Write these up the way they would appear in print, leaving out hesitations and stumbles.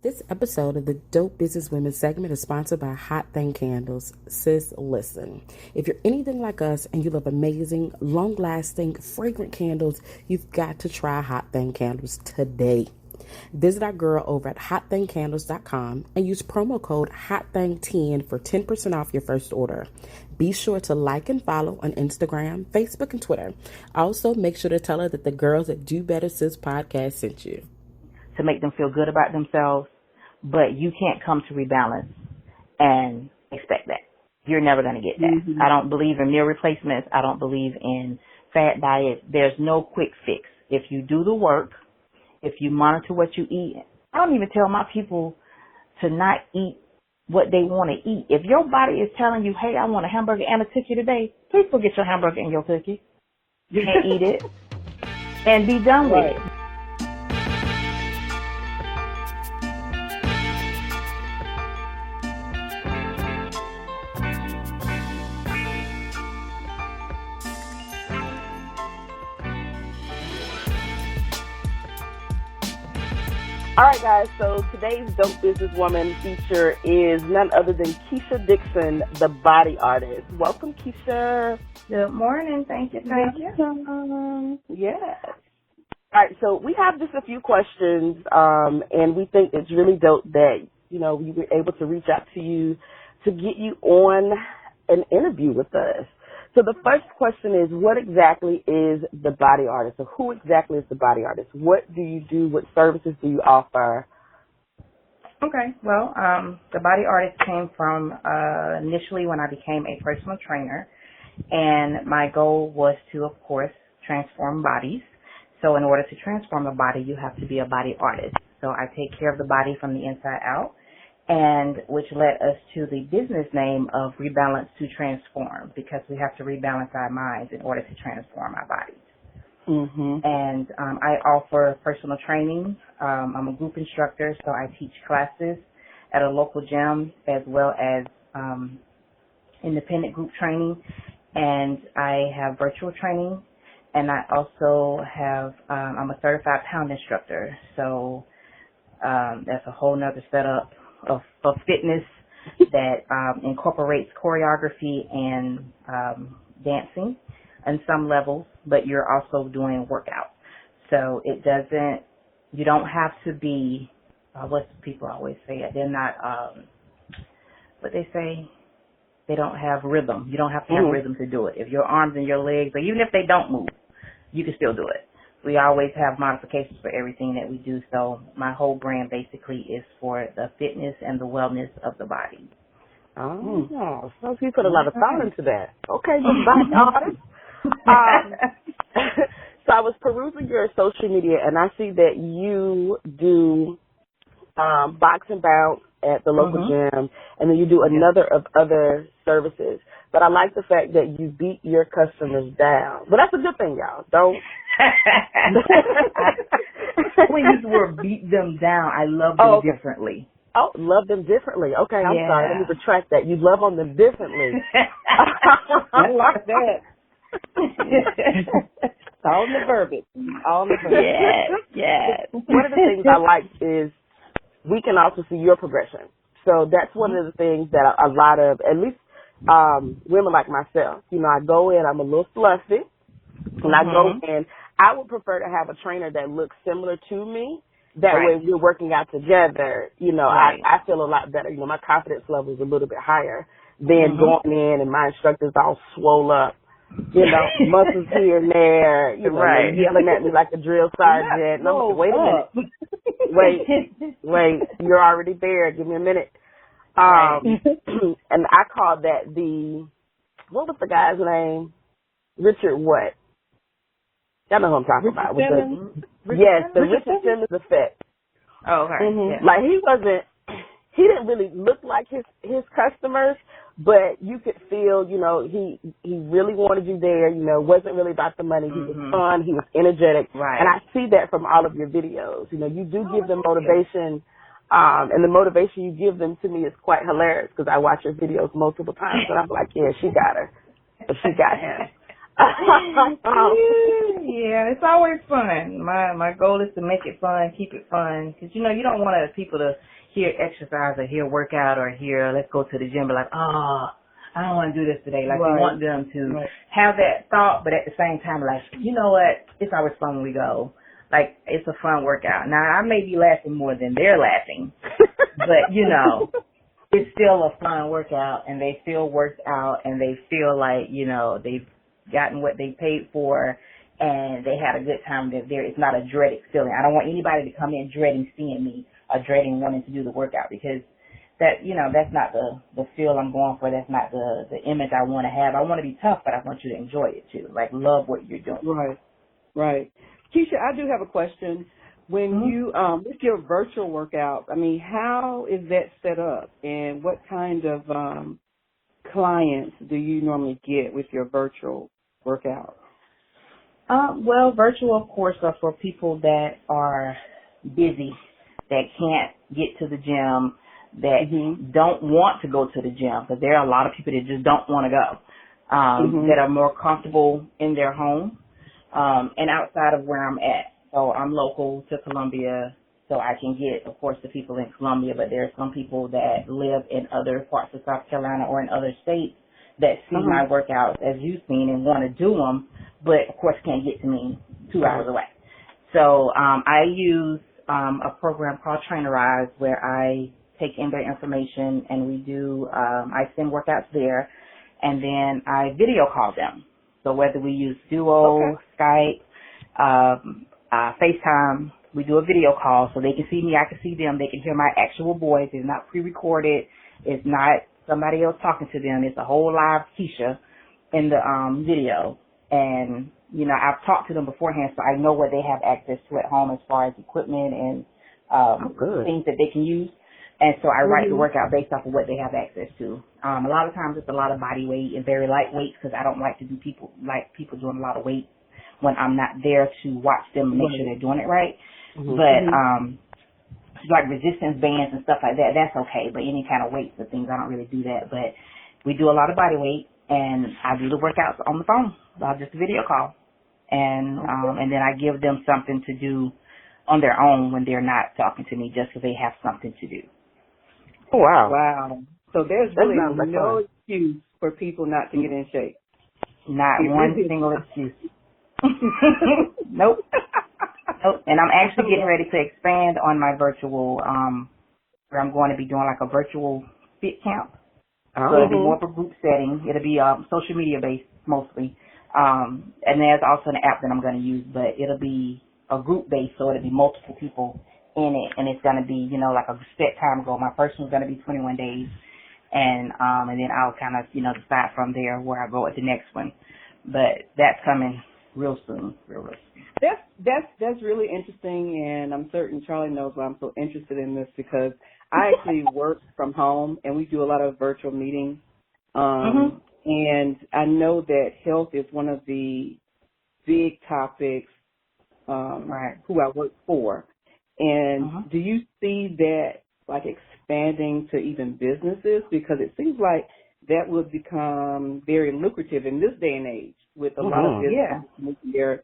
This episode of the Dope Businesswomen segment is sponsored by Hot Thang Candles. Sis, listen. If you're anything like us and you love amazing, long-lasting, fragrant candles, you've got to try Hot Thang Candles today. Visit our girl over at hotthangcandles.com and use promo code HOTTHANG10 for 10% off your first order. Be sure to like and follow on Instagram, Facebook, and Twitter. Also, make sure to tell her that the girls at Do Better Sis podcast sent you. To make them feel good about themselves, but you can't come to Rebalance and expect that. You're never going to get that. Mm-hmm. I don't believe in meal replacements. I don't believe in fat diets. There's no quick fix. If you do the work, if you monitor what you eat, I don't even tell my people to not eat what they want to eat. If your body is telling you, hey, I want a hamburger and a cookie today, please go get your hamburger and your cookie. You can't eat it and be done with it. All right, guys, so today's Dope Businesswoman feature is none other than Kisha Dixon, the body artist. Welcome, Kisha. Good morning. Thank you. Yes. All right, so we have just a few questions, and we think it's really dope that, we were able to reach out to you to get you on an interview with us. So the first question is, what exactly is the body artist? So who exactly is the body artist? What do you do? What services do you offer? Okay. Well, the body artist came from initially when I became a personal trainer, and my goal was to, of course, transform bodies. So in order to transform a body, you have to be a body artist. So I take care of the body from the inside out, and which led us to the business name of Rebalance to Transform, because we have to rebalance our minds in order to transform our bodies. Mm-hmm. And I offer personal training. I'm a group instructor, so I teach classes at a local gym as well as independent group training. And I have virtual training. And I also have, I'm a certified pound instructor. So that's a whole nother setup of fitness that incorporates choreography and dancing on some levels, but you're also doing workout. So you don't have to be, what people always say, they're not, what they say, they don't have rhythm. You don't have to have rhythm to do it. If your arms and your legs, or even if they don't move, you can still do it. We always have modifications for everything that we do, so my whole brand basically is for the fitness and the wellness of the body. Oh, so you put a lot of thought into that. Okay, the body artist. So I was perusing your social media, and I see that you do box and bounce at the local gym, and then you do another of other services. But I like the fact that you beat your customers down. But that's a good thing, y'all. Don't. When you use the word beat them down, I love them differently. Oh, love them differently. Okay, I'm sorry. Let me retract that. You love on them differently. I like that. All in the verbiage. Yes. One of the things I like is we can also see your progression. So that's one of the things that a lot of, at least women like myself, I go in, I'm a little fluffy, and I go in. I would prefer to have a trainer that looks similar to me. That way we're working out together. I feel a lot better. My confidence level is a little bit higher than going in and my instructor's all swole up, muscles here and there, yelling at me like a drill sergeant. And I'm like, wait a minute. Wait, you're already there. Give me a minute. And I call that what was the guy's name? Richard what? Y'all know who I'm talking about. The Richard Simmons effect. Oh, okay. Yeah. Like he didn't really look like his customers, but you could feel, he really wanted you there, wasn't really about the money. He was fun, he was energetic. Right. And I see that from all of your videos. You do give them motivation. And the motivation you give them to me is quite hilarious because I watch your videos multiple times and I'm like, yeah, she got her. But she got him. Yeah, it's always fun. My goal is to make it fun, keep it fun, because you don't want people to hear exercise or hear workout or hear let's go to the gym, but like, oh, I don't want to do this today. Like, we want them to have that thought, but at the same time, like, you know what? It's always fun when we go. Like, it's a fun workout. Now, I may be laughing more than they're laughing, but, you know, it's still a fun workout, and they feel worked out, and they feel like, you know, they've gotten what they paid for, and they had a good time. It's not a dreaded feeling. I don't want anybody to come in dreading seeing me or dreading wanting to do the workout, because that, you know, that's not the feel I'm going for. That's not the image I want to have. I want to be tough, but I want you to enjoy it too. Like, love what you're doing. Right. Keisha, I do have a question. When you, with your virtual workouts, I mean, how is that set up, and what kind of clients do you normally get with your virtual workout? Well, virtual, of course, are for people that are busy, that can't get to the gym, that don't want to go to the gym, because there are a lot of people that just don't want to go, that are more comfortable in their home and outside of where I'm at. So I'm local to Columbia, so I can get, of course, the people in Columbia, but there are some people that live in other parts of South Carolina or in other states that see my workouts, as you've seen, and want to do them, but, of course, can't get to me 2 hours away. So I use a program called Trainerize, where I take in their information, and we do, I send workouts there, and then I video call them. So whether we use Duo, Skype, FaceTime, we do a video call so they can see me, I can see them, they can hear my actual voice. It's not pre-recorded. It's not somebody else talking to them. It's a whole live Kisha in the video. And, you know, I've talked to them beforehand, so I know what they have access to at home as far as equipment and things that they can use. And so I write the workout based off of what they have access to. A lot of times it's a lot of body weight and very light weights, because I don't like to do people doing a lot of weight when I'm not there to watch them and make sure they're doing it right. But like resistance bands and stuff like that, that's okay. But any kind of weights and things, I don't really do that. But we do a lot of body weight, and I do the workouts on the phone. Just a video call. And then I give them something to do on their own when they're not talking to me, just because they have something to do. Oh, wow. Wow. So there's really no excuse for people not to get in shape. Not one single excuse. Nope. And I'm actually getting ready to expand on my virtual, where I'm going to be doing like a virtual fit camp. So it'll be more of a group setting. It'll be social media based mostly. And there's also an app that I'm going to use, but it'll be a group based, so it'll be multiple people in it, and it's going to be, you know, like a set time goal. My first one's going to be 21 days, and then I'll kind of, you know, decide from there where I go at the next one. But that's coming real soon, real soon. That's really interesting, and I'm certain Charlie knows why I'm so interested in this, because I actually work from home, and we do a lot of virtual meetings, and I know that health is one of the big topics who I work for. And do you see that like expanding to even businesses? Because it seems like that would become very lucrative in this day and age, with a lot of businesses making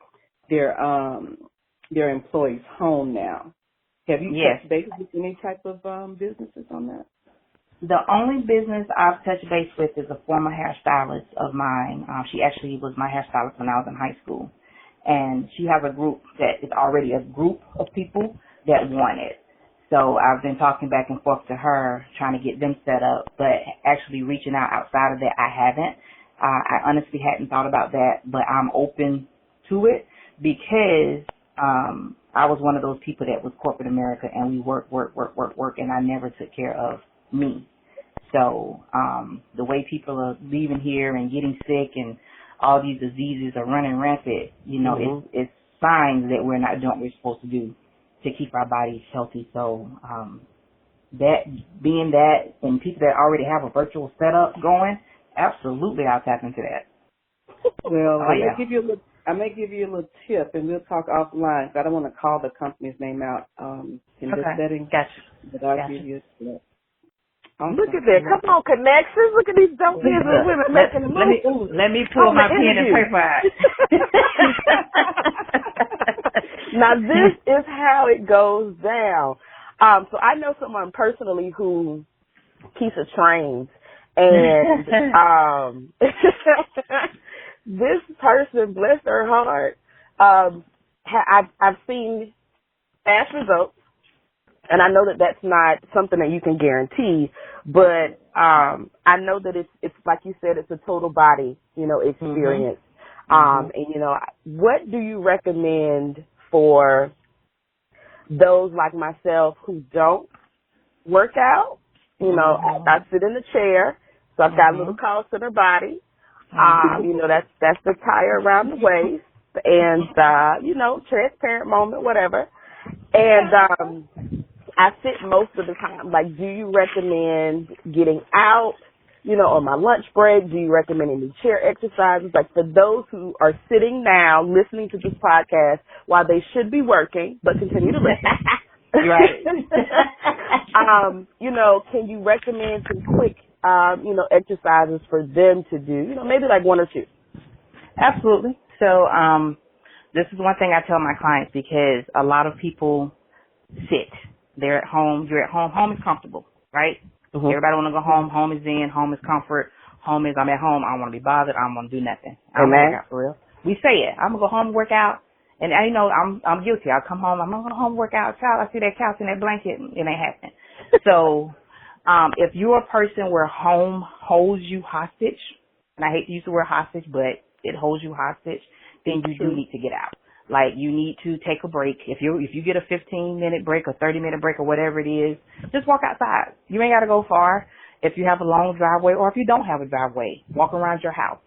their employees home now. Have you touched base with any type of businesses on that? The only business I've touched base with is a former hairstylist of mine. She actually was my hairstylist when I was in high school. And she has a group that is already a group of people that want it. So I've been talking back and forth to her, trying to get them set up, but actually reaching out outside of that, I haven't. I honestly hadn't thought about that, but I'm open to it, because I was one of those people that was corporate America, and we work, and I never took care of me. So the way people are leaving here and getting sick and all these diseases are running rampant, you know, it's signs that we're not doing what we're supposed to do to keep our bodies healthy. So that being that, and people that already have a virtual setup going, absolutely I'll tap into that. Well, I may give you a little tip, and we'll talk offline. So I don't want to call the company's name out in this setting. Gotcha. But I'll give you a tip. Awesome. Look at that. Come on, connections. Look at these dope business women making moves. Let me pull my pen and paper out. Now, this is how it goes down. So I know someone personally who Kisha trains, and this person, bless her heart, I've seen fast results, and I know that that's not something that you can guarantee, but I know that it's like you said, it's a total body, experience. And what do you recommend for those like myself who don't work out? I sit in the chair, so I've got a little call center body. That's the tire around the waist, and transparent moment, whatever. And I sit most of the time. Like, do you recommend getting out, on my lunch break? Do you recommend any chair exercises? Like, for those who are sitting now listening to this podcast while they should be working, but continue to listen. Right. Can you recommend some quick, exercises for them to do? Maybe like one or two. Absolutely. So, this is one thing I tell my clients, because a lot of people sit. They're at home. You're at home. Home is comfortable, right? Mm-hmm. Everybody want to go home. Home is in. Home is comfort. Home is I'm at home. I don't want to be bothered. I don't want to do nothing. I don't work out for real. We say it. I'm gonna go home and work out. And I'm guilty. I come home. I'm gonna go home and work out. Child, I see that couch and that blanket. It ain't happening. So, if you're a person where home holds you hostage, and I hate to use the word hostage, but it holds you hostage, then you do need to get out. Like, you need to take a break. If you get a 15-minute break or 30-minute break or whatever it is, just walk outside. You ain't got to go far. If you have a long driveway, or if you don't have a driveway, walk around your house.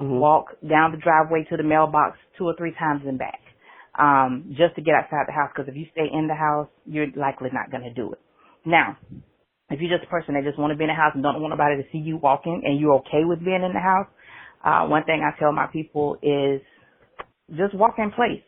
Mm-hmm. Walk down the driveway to the mailbox 2 or 3 times and back, just to get outside the house. Because if you stay in the house, you're likely not going to do it. Now, if you're just a person that just want to be in the house and don't want nobody to see you walking, and you're okay with being in the house, one thing I tell my people is just walk in place.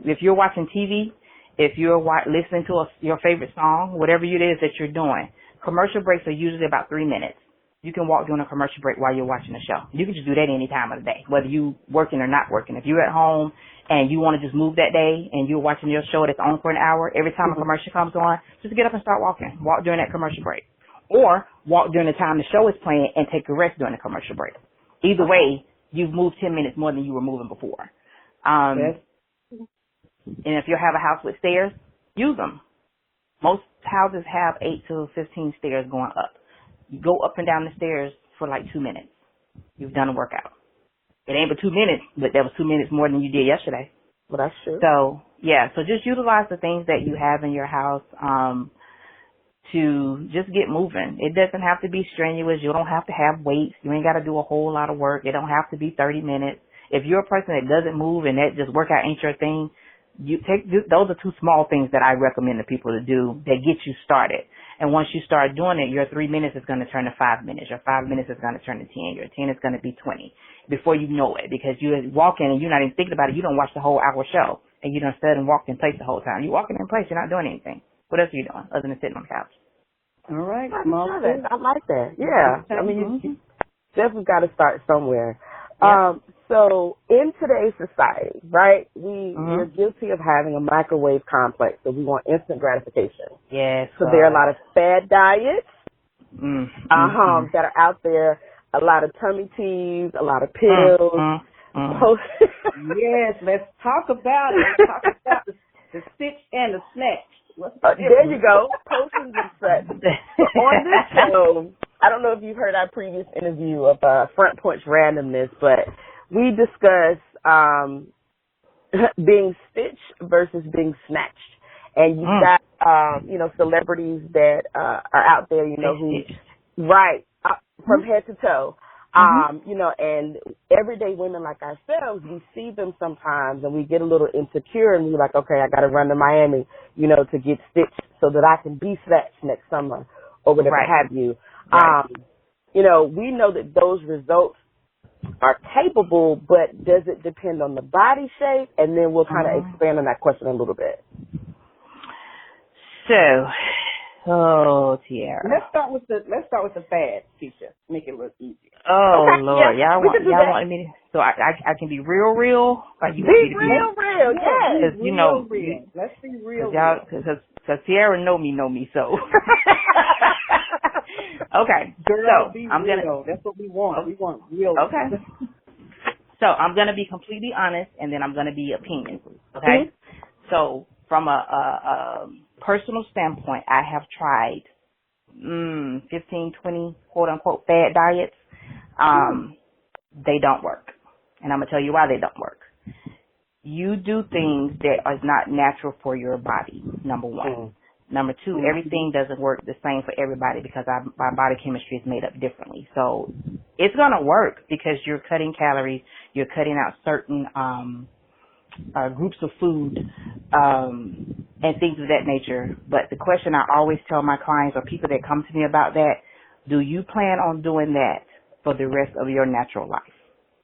If you're watching TV, if you're listening to your favorite song, whatever it is that you're doing, commercial breaks are usually about 3 minutes. You can walk during a commercial break while you're watching a show. You can just do that any time of the day, whether you working or not working. If you're at home and you want to just move that day and you're watching your show that's on for an hour, every time a commercial comes on, just get up and start walking. Walk during that commercial break. Or walk during the time the show is playing and take a rest during the commercial break. Either way, you've moved 10 minutes more than you were moving before. And if you have a house with stairs, use them. Most houses have 8 to 15 stairs going up. You go up and down the stairs for like 2 minutes. You've done a workout. It ain't but 2 minutes, but that was 2 minutes more than you did yesterday. Well, that's true. So, yeah, so just utilize the things that you have in your house to just get moving. It doesn't have to be strenuous. You don't have to have weights. You ain't got to do a whole lot of work. It don't have to be 30 minutes. If you're a person that doesn't move and that just workout ain't your thing, those are 2 small things that I recommend to people to do that get you started. And once you start doing it, your 3 minutes is going to turn to 5 minutes. Your 5 minutes is going to turn to 10. Your 10 is going to be 20 before you know it, because you're walking and you're not even thinking about it. You don't watch the whole hour show and you don't sit and walk in place the whole time. You're walking in place. You're not doing anything. What else are you doing other than sitting on the couch? All right. I like that. Yeah. I mean, you definitely got to start somewhere. Yep. So in today's society, right, we're guilty of having a microwave complex, so we want instant gratification. Yes. So there are a lot of fad diets that are out there, a lot of tummy teas, a lot of pills. Yes, let's talk about it. Let's talk about the stitch and the snatch. There you go, potions and such. So on this show, I don't know if you've heard our previous interview of Front Porch Randomness, but we discuss being stitched versus being snatched. And you've got, celebrities that are out there, who, from head to toe. And everyday women like ourselves, we see them sometimes and we get a little insecure and we're like, okay, I got to run to Miami, to get stitched so that I can be snatched next summer or whatever have you. Right. We know that those results are capable, but does it depend on the body shape? And then we'll kind of expand on that question a little bit. So, Tiara. Let's start with the fad, Kisha. Make it look easier. Oh Okay, Lord, yeah, we can do y'all that. want me to, so I can be real, or you Be want me to be real, yes. because you know, Real. Let's be real. because y'all, because Sierra know me, so. Okay, Girl, so be I'm real. gonna. That's what we want. We want real. Okay. So I'm gonna be completely honest, and then I'm gonna be opinion. Okay. Mm-hmm. So from a personal standpoint, I have tried 15, 20 quote unquote fad diets. They don't work, and I'm gonna tell you why they don't work. You do things that are not natural for your body. Number one. Number two, everything doesn't work the same for everybody because our body chemistry is made up differently. So it's going to work because you're cutting calories, you're cutting out certain groups of food and things of that nature. But the question I always tell my clients or people that come to me about that, do you plan on doing that for the rest of your natural life?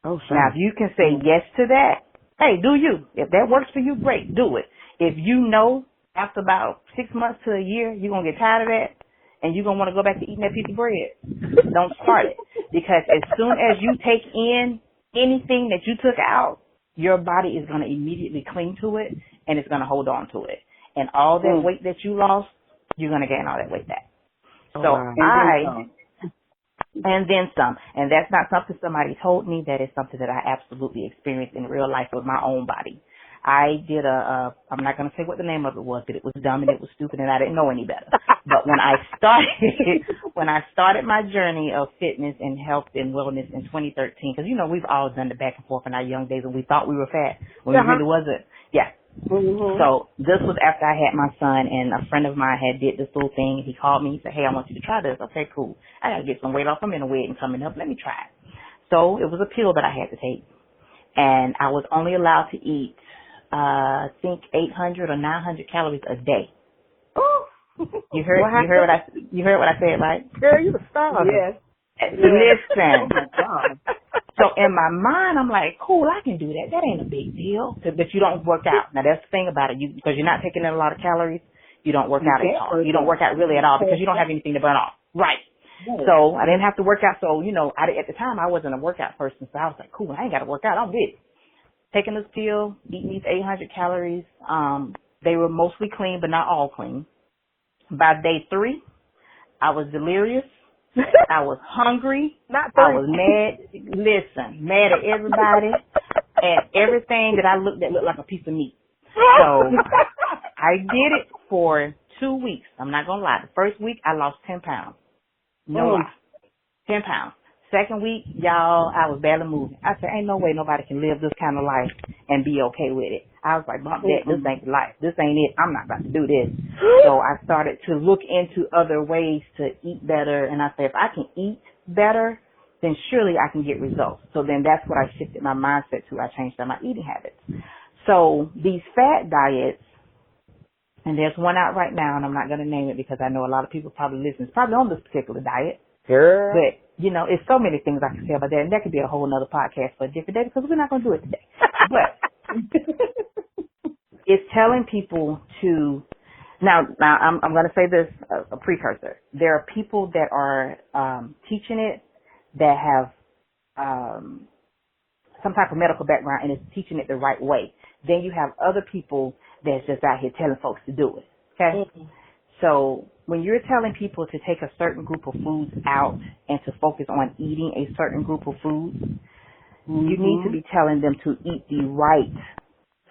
Oh, sure. Now, if you can say yes to that, hey, do you. If that works for you, great, do it. If you know after about 6 months to a year, you're going to get tired of that and you're going to want to go back to eating that piece of bread, don't start it. Because as soon as you take in anything that you took out, your body is going to immediately cling to it and it's going to hold on to it. And all that weight that you lost, you're going to gain all that weight back. So and then some. And that's not something somebody told me. That is something that I absolutely experienced in real life with my own body. I did I'm not going to say what the name of it was, but it was dumb and it was stupid and I didn't know any better. But when I started my journey of fitness and health and wellness in 2013, because, you know, we've all done the back and forth in our young days and we thought we were fat when we really wasn't. Yeah. Mm-hmm. So this was after I had my son, and a friend of mine had did this little thing. He called me. He said, hey, I want you to try this. Okay, cool. I got to get some weight off. I'm in a wedding coming up. Let me try it. So it was a pill that I had to take. And I was only allowed to eat, I think 800 or 900 calories a day. Oh. You heard what I said, right? Girl, you were starving. Yes. Listen. Oh my God. So in my mind, I'm like, cool, I can do that. That ain't a big deal. But you don't work out. Now that's the thing about it. Because you're not taking in a lot of calories, you don't work out at all. You don't work out really at all because you don't have anything to burn off. Right. So I didn't have to work out. So, you know, at the time I wasn't a workout person. So I was like, cool, I ain't got to work out. I'm good. Taking this pill, eating these 800 calories. They were mostly clean, but not all clean. By day 3, I was delirious. I was hungry. I was mad. Listen, mad at everybody and everything that I looked at looked like a piece of meat. So I did it for 2 weeks. I'm not going to lie. The first week, I lost 10 pounds. No lie. 10 pounds. Second week, y'all, I was barely moving. I said, ain't no way nobody can live this kind of life and be okay with it. I was like, bump that. This ain't life. This ain't it. I'm not about to do this. So I started to look into other ways to eat better. And I said, if I can eat better, then surely I can get results. So then that's what I shifted my mindset to. I changed up my eating habits. So these fat diets, and there's one out right now, and I'm not going to name it because I know a lot of people probably listen. It's probably on this particular diet. Girl. But, you know, it's so many things I can say about that, and that could be a whole nother podcast for a different day because we're not going to do it today. But it's telling people to, now I'm going to say this, a precursor. There are people that are teaching it that have some type of medical background and is teaching it the right way. Then you have other people that's just out here telling folks to do it, okay? Mm-hmm. So when you're telling people to take a certain group of foods out and to focus on eating a certain group of foods, you need to be telling them to eat the right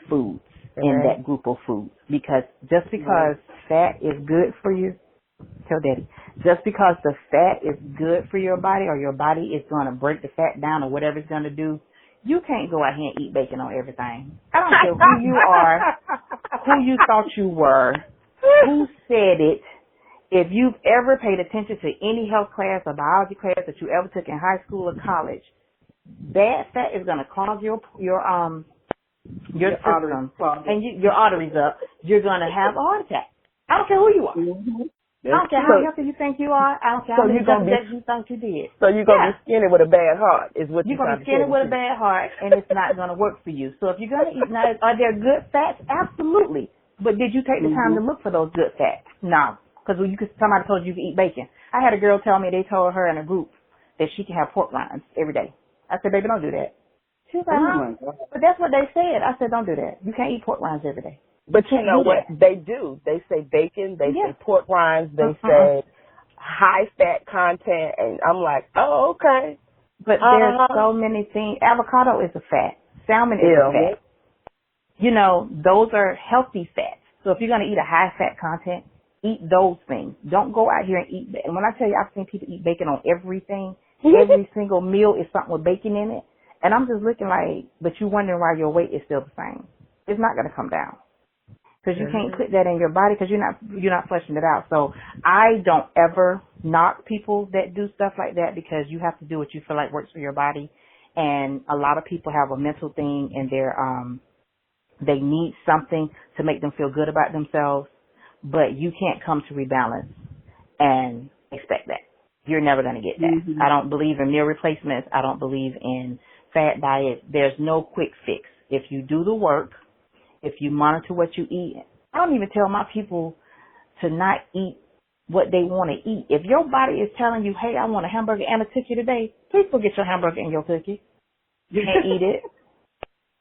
foods in that group of foods. Because just because fat is good for you, tell Daddy, just because the fat is good for your body or your body is going to break the fat down or whatever it's going to do, you can't go out here and eat bacon on everything. I don't care who you are, who you thought you were, who said it. If you've ever paid attention to any health class or biology class that you ever took in high school or college, bad fat is going to clog your system and your arteries up. You're going to have a heart attack. I don't care who you are. Mm-hmm. I don't care how healthy you think you are. I don't care how many that you think you did. So you're going to be skinny with a bad heart is what you're going to be skinny with a bad heart, and it's not going to work for you. So if you're going to eat, now, are there good fats? Absolutely. But did you take the time to look for those good fats? No. Because somebody told you could eat bacon. I had a girl tell me they told her in a group that she can have pork rinds every day. I said, baby, don't do that. She was like, Oh my God. but that's what they said. I said, don't do that. You can't eat pork rinds every day. But you know what they do? They say bacon, they say pork rinds, they say high fat content, and I'm like, oh, okay. But there's so many things. Avocado is a fat. Salmon is a fat. You know, those are healthy fats. So if you're going to eat a high fat content, eat those things. Don't go out here and eat. And when I tell you, I've seen people eat bacon on everything. Every single meal is something with bacon in it. And I'm just looking like, but you wondering why your weight is still the same. It's not going to come down. Because you can't put that in your body because you're not fleshing it out. So I don't ever knock people that do stuff like that because you have to do what you feel like works for your body. And a lot of people have a mental thing and they need something to make them feel good about themselves. But you can't come to Rebalance and expect that. You're never going to get that. Mm-hmm. I don't believe in meal replacements. I don't believe in fat diets. There's no quick fix. If you do the work, if you monitor what you eat, I don't even tell my people to not eat what they want to eat. If your body is telling you, hey, I want a hamburger and a cookie today, please go get your hamburger and your cookie and eat it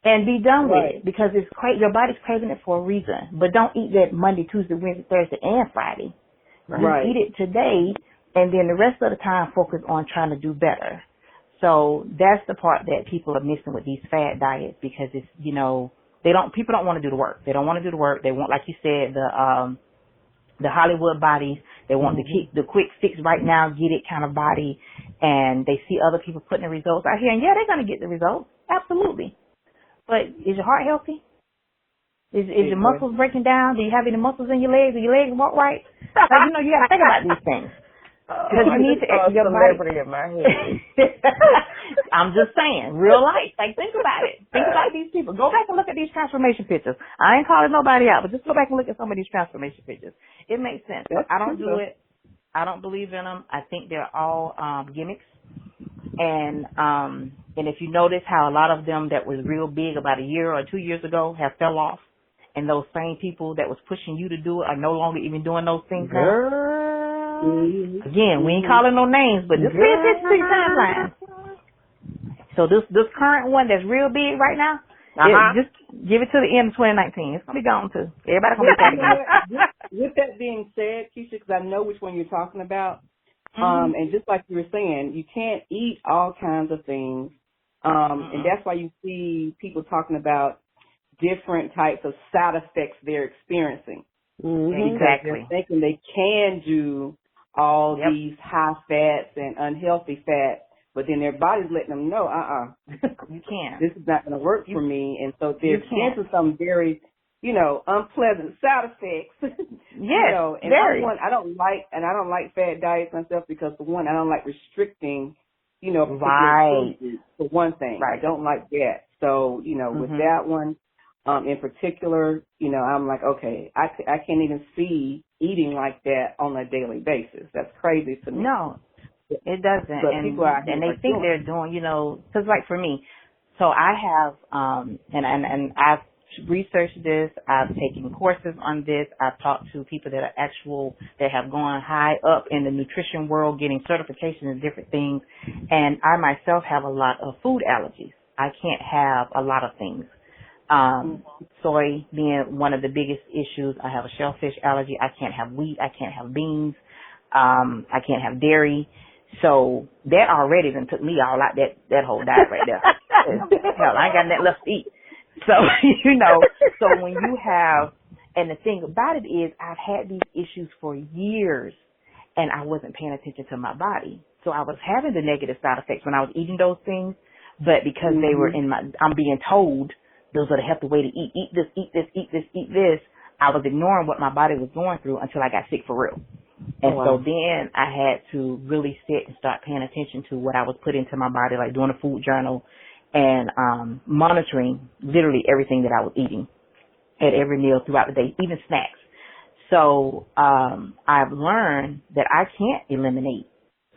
and be done with it because your body's craving it for a reason. But don't eat that Monday, Tuesday, Wednesday, Thursday, and Friday. Right. You eat it today, and then the rest of the time focus on trying to do better. So that's the part that people are missing with these fad diets because it's, you know, people don't want to do the work. They don't want to do the work. They want, like you said, the Hollywood bodies. They want the quick fix right now, get it kind of body. And they see other people putting the results out here. And yeah, they're going to get the results. Absolutely. But is your heart healthy? Is your muscles breaking down? Do you have any muscles in your legs? Do your legs walk right? Like, you know, you got to think about these things. Because you need to your celebrity in my head. I'm just saying, real life. Like, think about it. Think about these people. Go back and look at these transformation pictures. I ain't calling nobody out, but just go back and look at some of these transformation pictures. It makes sense. I don't do it. I don't believe in them. I think they're all gimmicks. And if you notice how a lot of them that was real big about a year or 2 years ago have fell off, and those same people that was pushing you to do it are no longer even doing those things now. Again, we ain't calling no names, but just pay attention to your timeline. So this current one that's real big right now, just give it to the end of 2019. It's gonna be gone too. Everybody gonna be back again. With that being said, Kisha, because I know which one you're talking about, and just like you were saying, you can't eat all kinds of things, and that's why you see people talking about different types of side effects they're experiencing. Exactly. They're thinking they can do all these high fats and unhealthy fats, but then their body's letting them know, you can't. This is not going to work for me, and so they're experiencing some very, unpleasant side effects. Yes, you know, and I don't like fat diets myself because for one, I don't like restricting, right. food for one thing. Right. I don't like that. So, with that one. In particular, I'm like, okay, I can't even see eating like that on a daily basis. That's crazy to me. No, it doesn't. But and people are and they think they're doing, because like for me, so I have, and I've researched this. I've taken courses on this. I've talked to people that have gone high up in the nutrition world, getting certification in different things. And I myself have a lot of food allergies. I can't have a lot of things. Soy being one of the biggest issues. I have a shellfish allergy. I can't have wheat. I can't have beans. I can't have dairy. So that already then took me all out that whole diet right there. Hell, I ain't got nothing left to eat. So, so when you have, and the thing about it is I've had these issues for years and I wasn't paying attention to my body. So I was having the negative side effects when I was eating those things, but because they were I'm being told those are the healthy way to eat. Eat this, eat this, eat this, eat this. I was ignoring what my body was going through until I got sick for real. And so then I had to really sit and start paying attention to what I was putting into my body, like doing a food journal and monitoring literally everything that I was eating at every meal throughout the day, even snacks. So I've learned that I can't eliminate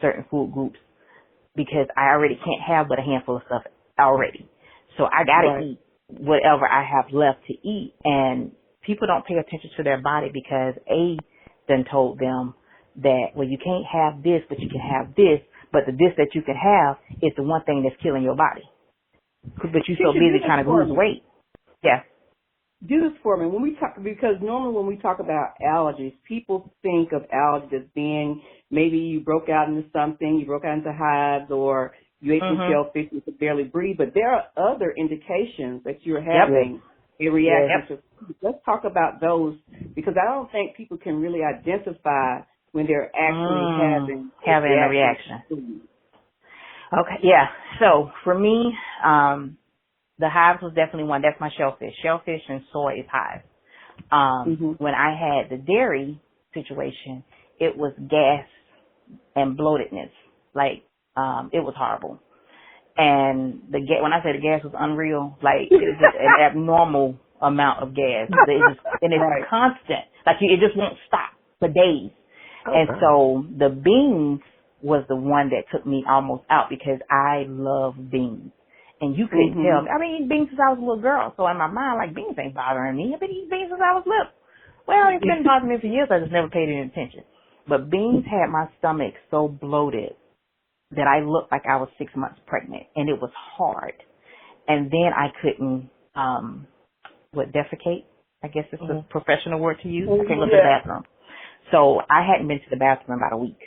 certain food groups because I already can't have but a handful of stuff already. So I got to eat whatever I have left to eat, and people don't pay attention to their body because then told them that, well, you can't have this, but you can have this, But the this that you can have is the one thing that's killing your body. But you're so busy trying to lose weight. Yeah. Do this for me. When we talk, because normally when we talk about allergies, people think of allergies as being maybe you broke out into something, you broke out into hives, or you ate some shellfish and could barely breathe. But there are other indications that you're having a reaction to. Let's talk about those, because I don't think people can really identify when they're actually having a reaction. Okay, yeah. So for me, the hives was definitely one. That's my shellfish. Shellfish and soy is hives. When I had the dairy situation, it was gas and bloatedness. Like, it was horrible. And when I say the gas was unreal, like, it was just an abnormal amount of gas. And it's constant. Like, it just won't stop for days. Okay. And so the beans was the one that took me almost out, because I love beans. And you couldn't tell me. I mean, eating beans since I was a little girl. So in my mind, like, beans ain't bothering me. I've been eating beans since I was little. Well, it's been bothering me for years. I just never paid any attention. But beans had my stomach so bloated that I looked like I was 6 months pregnant. And it was hard. And then I couldn't, defecate? I guess it's the professional word to use. I couldn't go to the bathroom. So I hadn't been to the bathroom in about a week.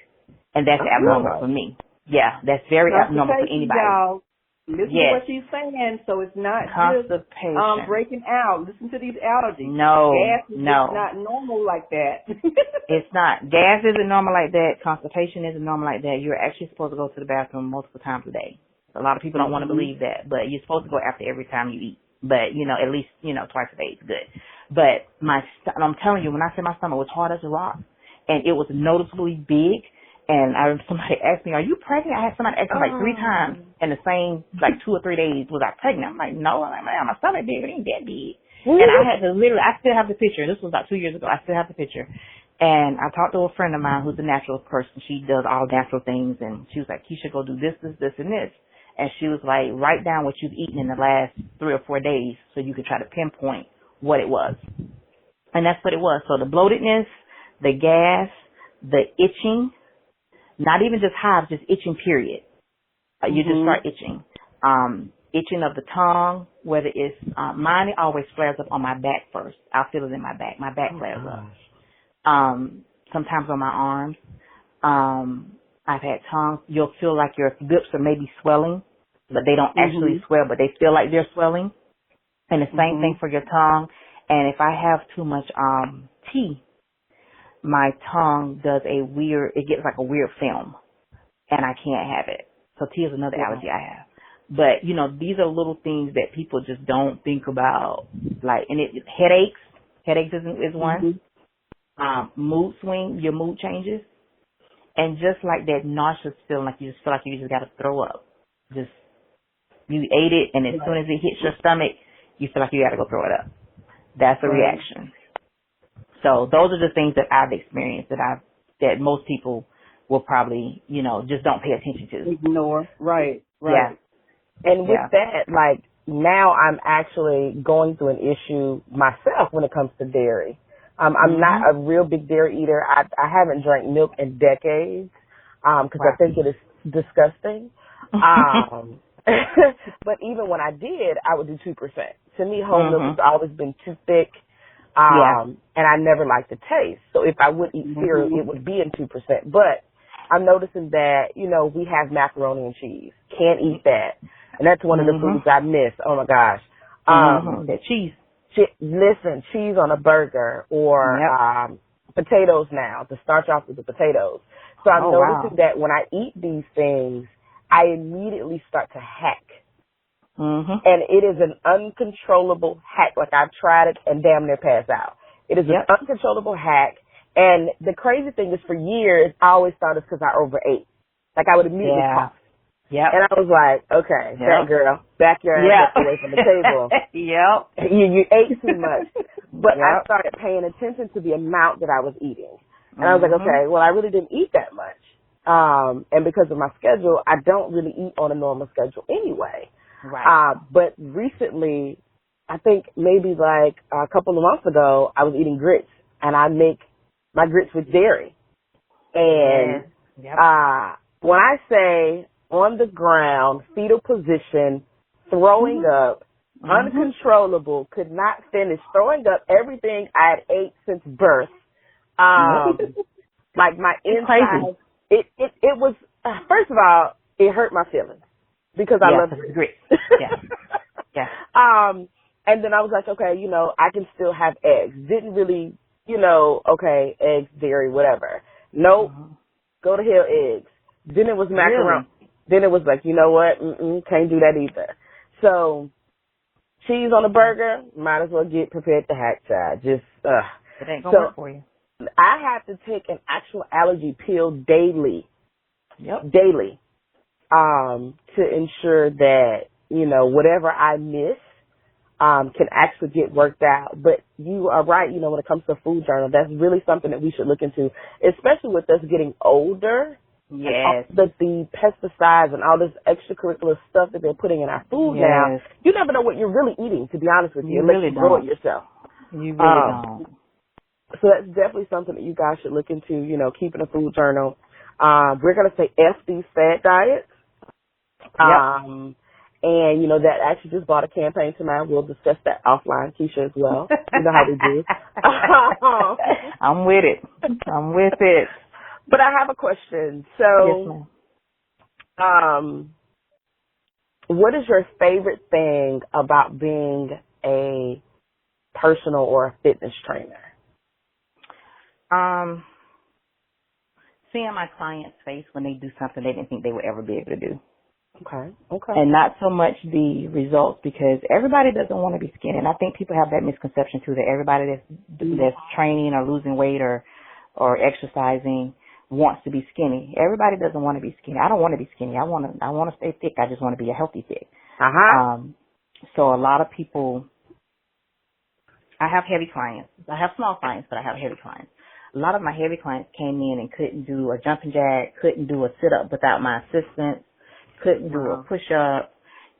And that's abnormal for me. Yeah, that's very abnormal for anybody. Y'all. Listen to what she's saying, so it's not constipation. Just breaking out. Listen to these allergies. Gas is not normal like that. It's not. Gas isn't normal like that. Constipation isn't normal like that. You're actually supposed to go to the bathroom multiple times a day. A lot of people don't want to believe that, but you're supposed to go after every time you eat. But, at least, twice a day is good. But I'm telling you, when I say my stomach was hard as a rock, and it was noticeably big, and somebody asked me, "Are you pregnant?" I had somebody ask me like 3 times in the same 2 or 3 days, "Was I pregnant?" I'm like, "No." I'm like, "Man, my stomach big. It ain't that big." And I had to I still have the picture. This was about 2 years ago. I still have the picture. And I talked to a friend of mine who's a natural person. She does all natural things, and she was like, "Kisha, go do this, this, this, and this." And she was like, "Write down what you've eaten in the last 3 or 4 days so you can try to pinpoint what it was." And that's what it was. So the bloatedness, the gas, the itching. Not even just hives, just itching, period. You just start itching. Itching of the tongue, whether it's, mine, it always flares up on my back first. I'll feel it in my back. My back flares up. Sometimes on my arms. I've had tongues. You'll feel like your lips are maybe swelling, but they don't actually swell, but they feel like they're swelling. And the same thing for your tongue. And if I have too much, tea, my tongue does it gets like a weird film, and I can't have it. So tea is another allergy I have. But, these are little things that people just don't think about. Headaches is one. Mood swing, your mood changes. And just like that nauseous feeling, like you just feel like you just got to throw up. You ate it, and as soon as it hits your stomach, you feel like you got to go throw it up. That's a reaction. So those are the things that I've experienced that most people will probably, just don't pay attention to. Ignore. Right. Yeah. And with that, now I'm actually going through an issue myself when it comes to dairy. I'm not a real big dairy eater. I haven't drank milk in decades because I think it is disgusting. But even when I did, I would do 2%. To me, whole milk has always been too thick. And I never liked the taste. So if I would eat cereal, it would be in 2%. But I'm noticing that, we have macaroni and cheese. Can't eat that. And that's one of the foods I miss. Oh my gosh. That cheese. Listen, cheese on a burger or potatoes now, to start off with the potatoes. So I'm noticing that when I eat these things, I immediately start to hack. And it is an uncontrollable hack. Like, I've tried it and damn near pass out. It is an uncontrollable hack. And the crazy thing is, for years, I always thought it's because I overate. Like, I would immediately cough. And I was like, okay, that girl, back your ass up away from the table. You ate too much. But I started paying attention to the amount that I was eating. And I was like, okay, well, I really didn't eat that much. And because of my schedule, I don't really eat on a normal schedule anyway. But recently, I think maybe like a couple of months ago, I was eating grits, and I make my grits with dairy. And when I say on the ground, fetal position, throwing up, uncontrollable, could not finish, throwing up everything I had ate since birth. Like my inside, it was, first of all, it hurt my feelings because I love grits. Yeah. And then I was like, okay, you know, I can still have eggs. Didn't really, you know, okay, eggs, dairy, whatever. Nope. Go to hell, eggs. Then it was macaroni. Really? Then it was like, you know what? Can't do that either. So cheese on a burger, might as well get prepared to hatch, child. Just, it ain't gonna work for you. I have to take an actual allergy pill daily. Yep. Daily. To ensure that, you know, whatever I miss, can actually get worked out. But you are right, you know, when it comes to food journal, that's really something that we should look into, especially with us getting older. Yes. The pesticides and all this extracurricular stuff that they're putting in our food now, you never know what you're really eating, to be honest with you, unless you grow it yourself. You really don't. So that's definitely something that you guys should look into, you know, keeping a food journal. We're going to say F these fad diets. And, you know, that actually just brought a campaign to mind. We'll discuss that offline, Kisha, as well. You know how we do. I'm with it. I'm with it. But I have a question. So, what is your favorite thing about being a personal or a fitness trainer? Seeing my clients' face when they do something they didn't think they would ever be able to do. Okay. And not so much the results, because everybody doesn't want to be skinny. And I think people have that misconception too, that everybody that's training or losing weight or exercising wants to be skinny. Everybody doesn't want to be skinny. I don't want to be skinny. I want to stay thick. I just want to be a healthy thick. So a lot of people, I have heavy clients. I have small clients, but I have heavy clients. A lot of my heavy clients came in and couldn't do a jumping jack, couldn't do a sit-up without my assistance, couldn't do a push-up,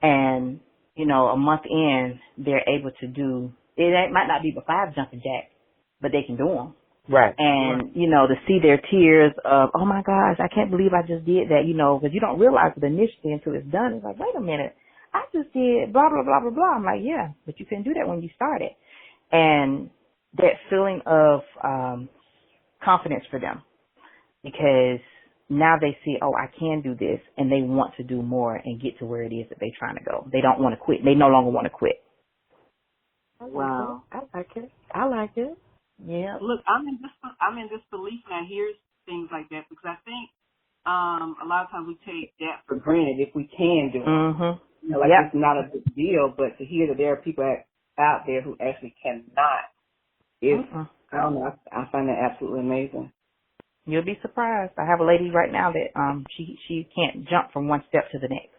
and, you know, a month in, they're able to do, it might not be but 5 jumping jacks, but they can do them. Right. And, you know, to see their tears of, oh my gosh, I can't believe I just did that, you know, because you don't realize it initially until it's done. It's like, wait a minute, I just did blah, blah, blah, blah, blah. I'm like, yeah, but you couldn't do that when you started. And that feeling of confidence for them, because now they see, oh, I can do this, and they want to do more and get to where it is that they're trying to go. They don't want to quit. They no longer want to quit. Wow. I like it. Yeah. Look, I'm in disbelief when I hear things like that, because I think a lot of times we take that for granted if we can do it. You know, like it's not a big deal, but to hear that there are people out there who actually cannot is, I don't know, I find that absolutely amazing. You'll be surprised. I have a lady right now that she can't jump from one step to the next.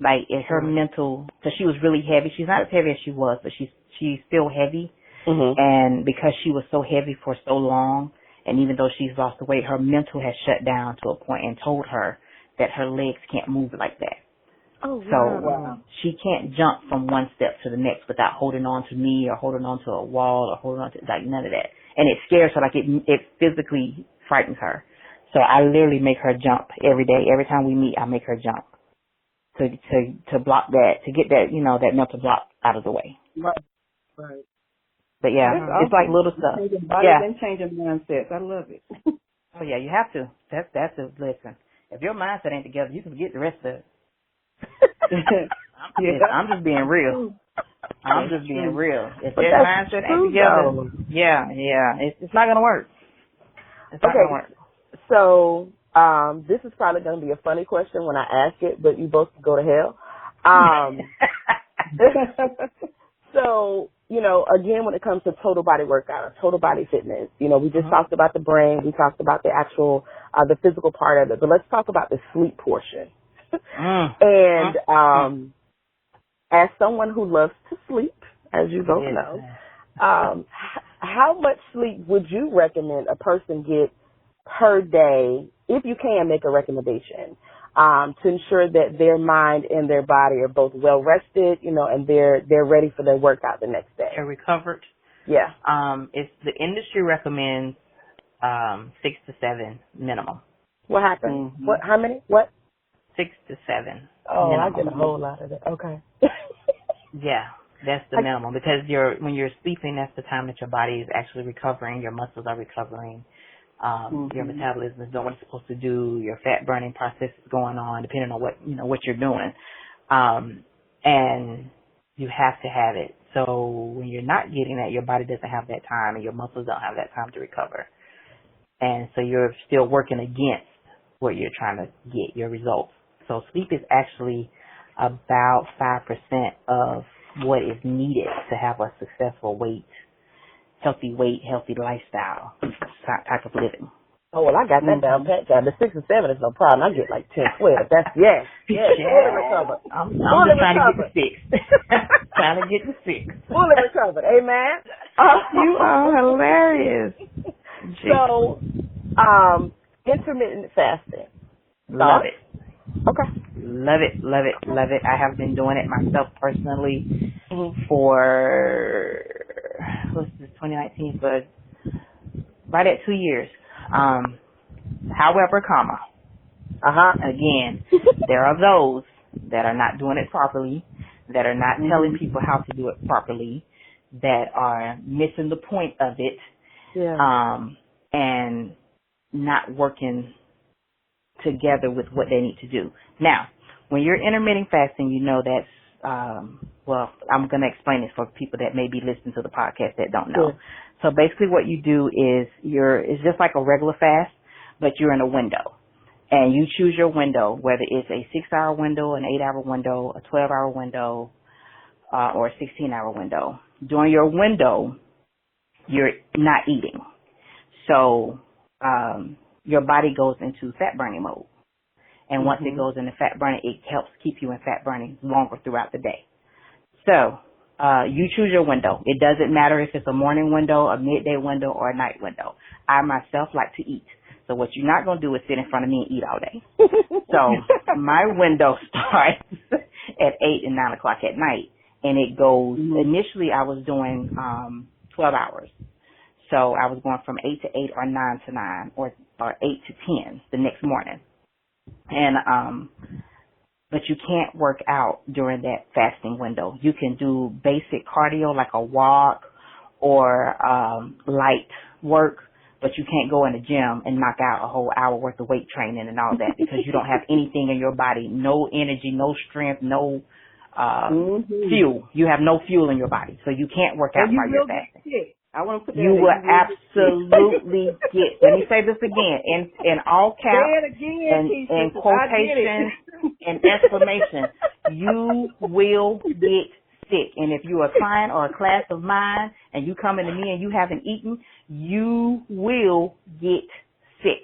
Like her mental, because she was really heavy. She's not as heavy as she was, but she's still heavy. And because she was so heavy for so long, and even though she's lost the weight, her mental has shut down to a point and told her that her legs can't move like that. So she can't jump from one step to the next without holding on to me or holding on to a wall or holding on to, like, none of that. And it scares her, like it physically frightens her. So I literally make her jump every day. Every time we meet, I make her jump to block that, to get that, you know, that mental block out of the way. Right. But yeah, it's like little stuff. And changing mindsets. I love it. Oh yeah, you have to. That's a listen. If your mindset ain't together, you can forget the rest of it. I'm just being real. I'm just being real. If their mindset ain't together, it's not gonna work. It's not gonna work. So this is probably gonna be a funny question when I ask it, but you both can go to hell. So, you know, again, when it comes to total body workout or total body fitness, you know, we just talked about the brain, we talked about the actual, the physical part of it, but let's talk about the sleep portion. And as someone who loves to sleep, as you both know, how much sleep would you recommend a person get per day, if you can make a recommendation, to ensure that their mind and their body are both well rested, you know, and they're ready for their workout the next day? They're recovered. Yeah. It's the industry recommends 6 to 7 minimum. What happened? Mm-hmm. What? How many? What? 6 to 7. Oh, minimum. I get a whole lot of that. Okay. Yeah, that's the minimum, because when you're sleeping, that's the time that your body is actually recovering, your muscles are recovering, your metabolism is doing what it's supposed to do, your fat burning process is going on, depending on what you're doing, and you have to have it. So when you're not getting that, your body doesn't have that time, and your muscles don't have that time to recover, and so you're still working against what you're trying to get, your results. So sleep is actually about 5% of what is needed to have a successful healthy lifestyle type of living. Oh, well, I got that down pat. The 6 and 7 is no problem. I get like 10, 12. That's, yes, fully recovered. I'm just trying to get the 6. Trying to get the 6. Fully recovered. Amen. You are hilarious. So, intermittent fasting. Love it. Okay. Love it. I have been doing it myself personally for, what's this, 2019, for right at 2 years. However, again, there are those that are not doing it properly, that are not telling people how to do it properly, that are missing the point of it, and not working together with what they need to do. Now, when you're intermittent fasting, you know that's, I'm going to explain this for people that may be listening to the podcast that don't know. So basically what you do is it's just like a regular fast, but you're in a window. And you choose your window, whether it's a 6-hour window, an 8-hour window, a 12-hour window, or a 16-hour window. During your window, you're not eating. So, your body goes into fat burning mode. And once it goes into fat burning, it helps keep you in fat burning longer throughout the day. So, you choose your window. It doesn't matter if it's a morning window, a midday window, or a night window. I myself like to eat. So what you're not going to do is sit in front of me and eat all day. So my window starts at 8 and 9 o'clock at night. And it goes, initially I was doing 12 hours. So I was going from 8 to 8 or 9 to 9 or 8 to 10 the next morning. And, but you can't work out during that fasting window. You can do basic cardio like a walk or light work, but you can't go in the gym and knock out a whole hour worth of weight training and all that because you don't have anything in your body, no energy, no strength, no fuel. You have no fuel in your body, so you can't work out while you're fasting. I want to put that you will absolutely get. Let me say this again in all caps and quotations and exclamation. You will get sick, and if you're a client or a class of mine, and you come into me and you haven't eaten, you will get sick.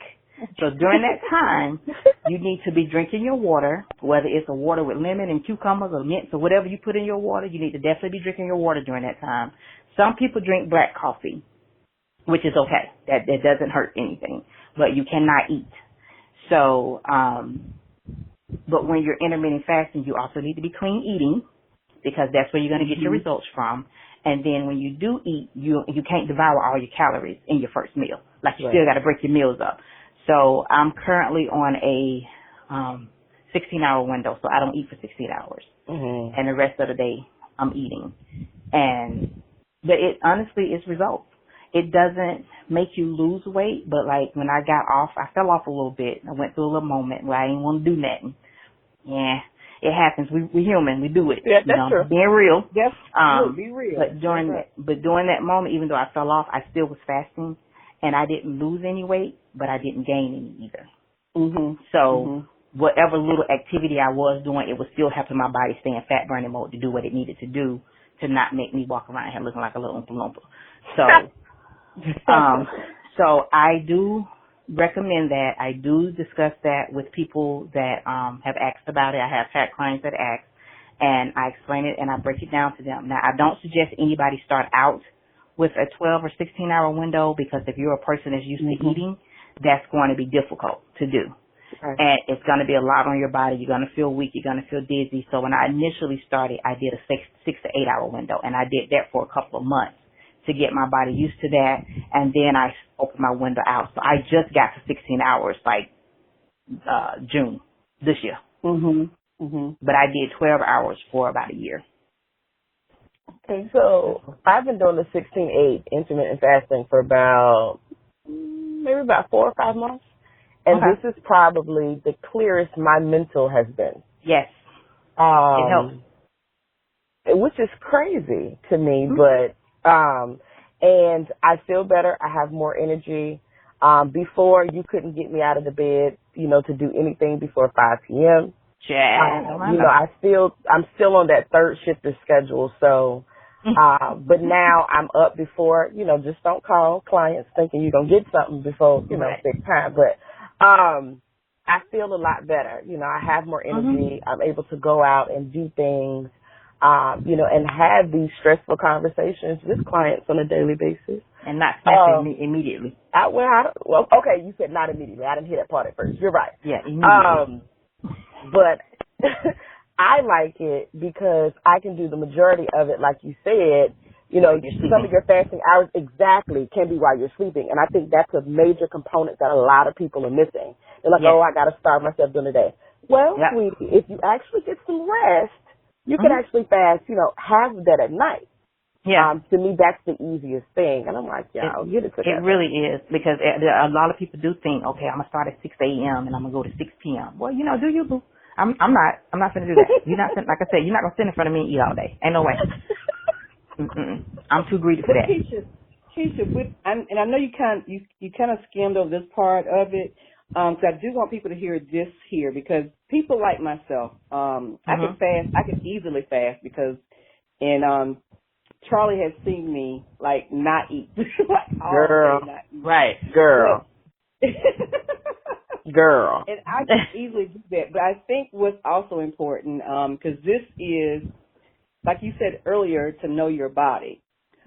So during that time, you need to be drinking your water, whether it's a water with lemon and cucumbers or mint or whatever you put in your water. You need to definitely be drinking your water during that time. Some people drink black coffee, which is okay. That doesn't hurt anything, but you cannot eat. So, but when you're intermittent fasting, you also need to be clean eating because that's where you're going to get your results from. And then when you do eat, you can't devour all your calories in your first meal. Like you still got to break your meals up. So I'm currently on a 16-hour window, so I don't eat for 16 hours. And the rest of the day I'm eating. But it honestly is results. It doesn't make you lose weight, but like when I got off, I fell off a little bit. I went through a little moment where I didn't want to do nothing. Yeah, it happens. We human. We do it. Yeah, that's true. Being real. Yes, be real. But during that moment, even though I fell off, I still was fasting, and I didn't lose any weight, but I didn't gain any either. So whatever little activity I was doing, it was still helping my body stay in fat burning mode to do what it needed to do to not make me walk around here looking like a little Oompa Loompa. So, so I do recommend that. I do discuss that with people that have asked about it. I have had clients that ask, and I explain it and I break it down to them. Now, I don't suggest anybody start out with a 12 or 16-hour window because if you're a person that's used to eating, that's going to be difficult to do. And it's going to be a lot on your body. You're going to feel weak. You're going to feel dizzy. So when I initially started, I did a 6 to 8 hour window, and I did that for a couple of months to get my body used to that. And then I opened my window out. So I just got to 16 hours like June this year. But I did 12 hours for about a year. Okay, so I've been doing the 16/8 intermittent fasting for maybe about 4 or 5 months. And this is probably the clearest my mental has been. Yes. It helps. Which is crazy to me, but, and I feel better. I have more energy. Before, you couldn't get me out of the bed, to do anything before 5 p.m. I'm still on that third shifter schedule. So, but now I'm up before, just don't call clients thinking you're going to get something before, big time. But, I feel a lot better. I have more energy. I'm able to go out and do things, and have these stressful conversations with clients on a daily basis. And not snapping immediately. Okay, you said not immediately. I didn't hear that part at first. You're right. Yeah, immediately. But I like it because I can do the majority of it, like you said. Some of your fasting hours exactly can be while you're sleeping. And I think that's a major component that a lot of people are missing. They're like, I got to starve myself during the day. Well, sweetie, if you actually get some rest, you can actually fast, have that at night. Yeah. To me, that's the easiest thing. And I'm like, get it together. It really is, because a lot of people do think, okay, I'm going to start at 6 a.m. and I'm going to go to 6 p.m. Well, do you, boo? I'm not going to do that. You're not, like I said, you're not going to sit in front of me and eat all day. Ain't no way. I'm too greedy for that. Kisha, and I know you kind of skimmed over this part of it, because I do want people to hear this here, because people like myself, I can easily fast, because Charlie has seen me not eat, girl, all day not eat. Right, girl. Girl. And I can easily do that, but I think what's also important, because this is, like you said earlier, to know your body.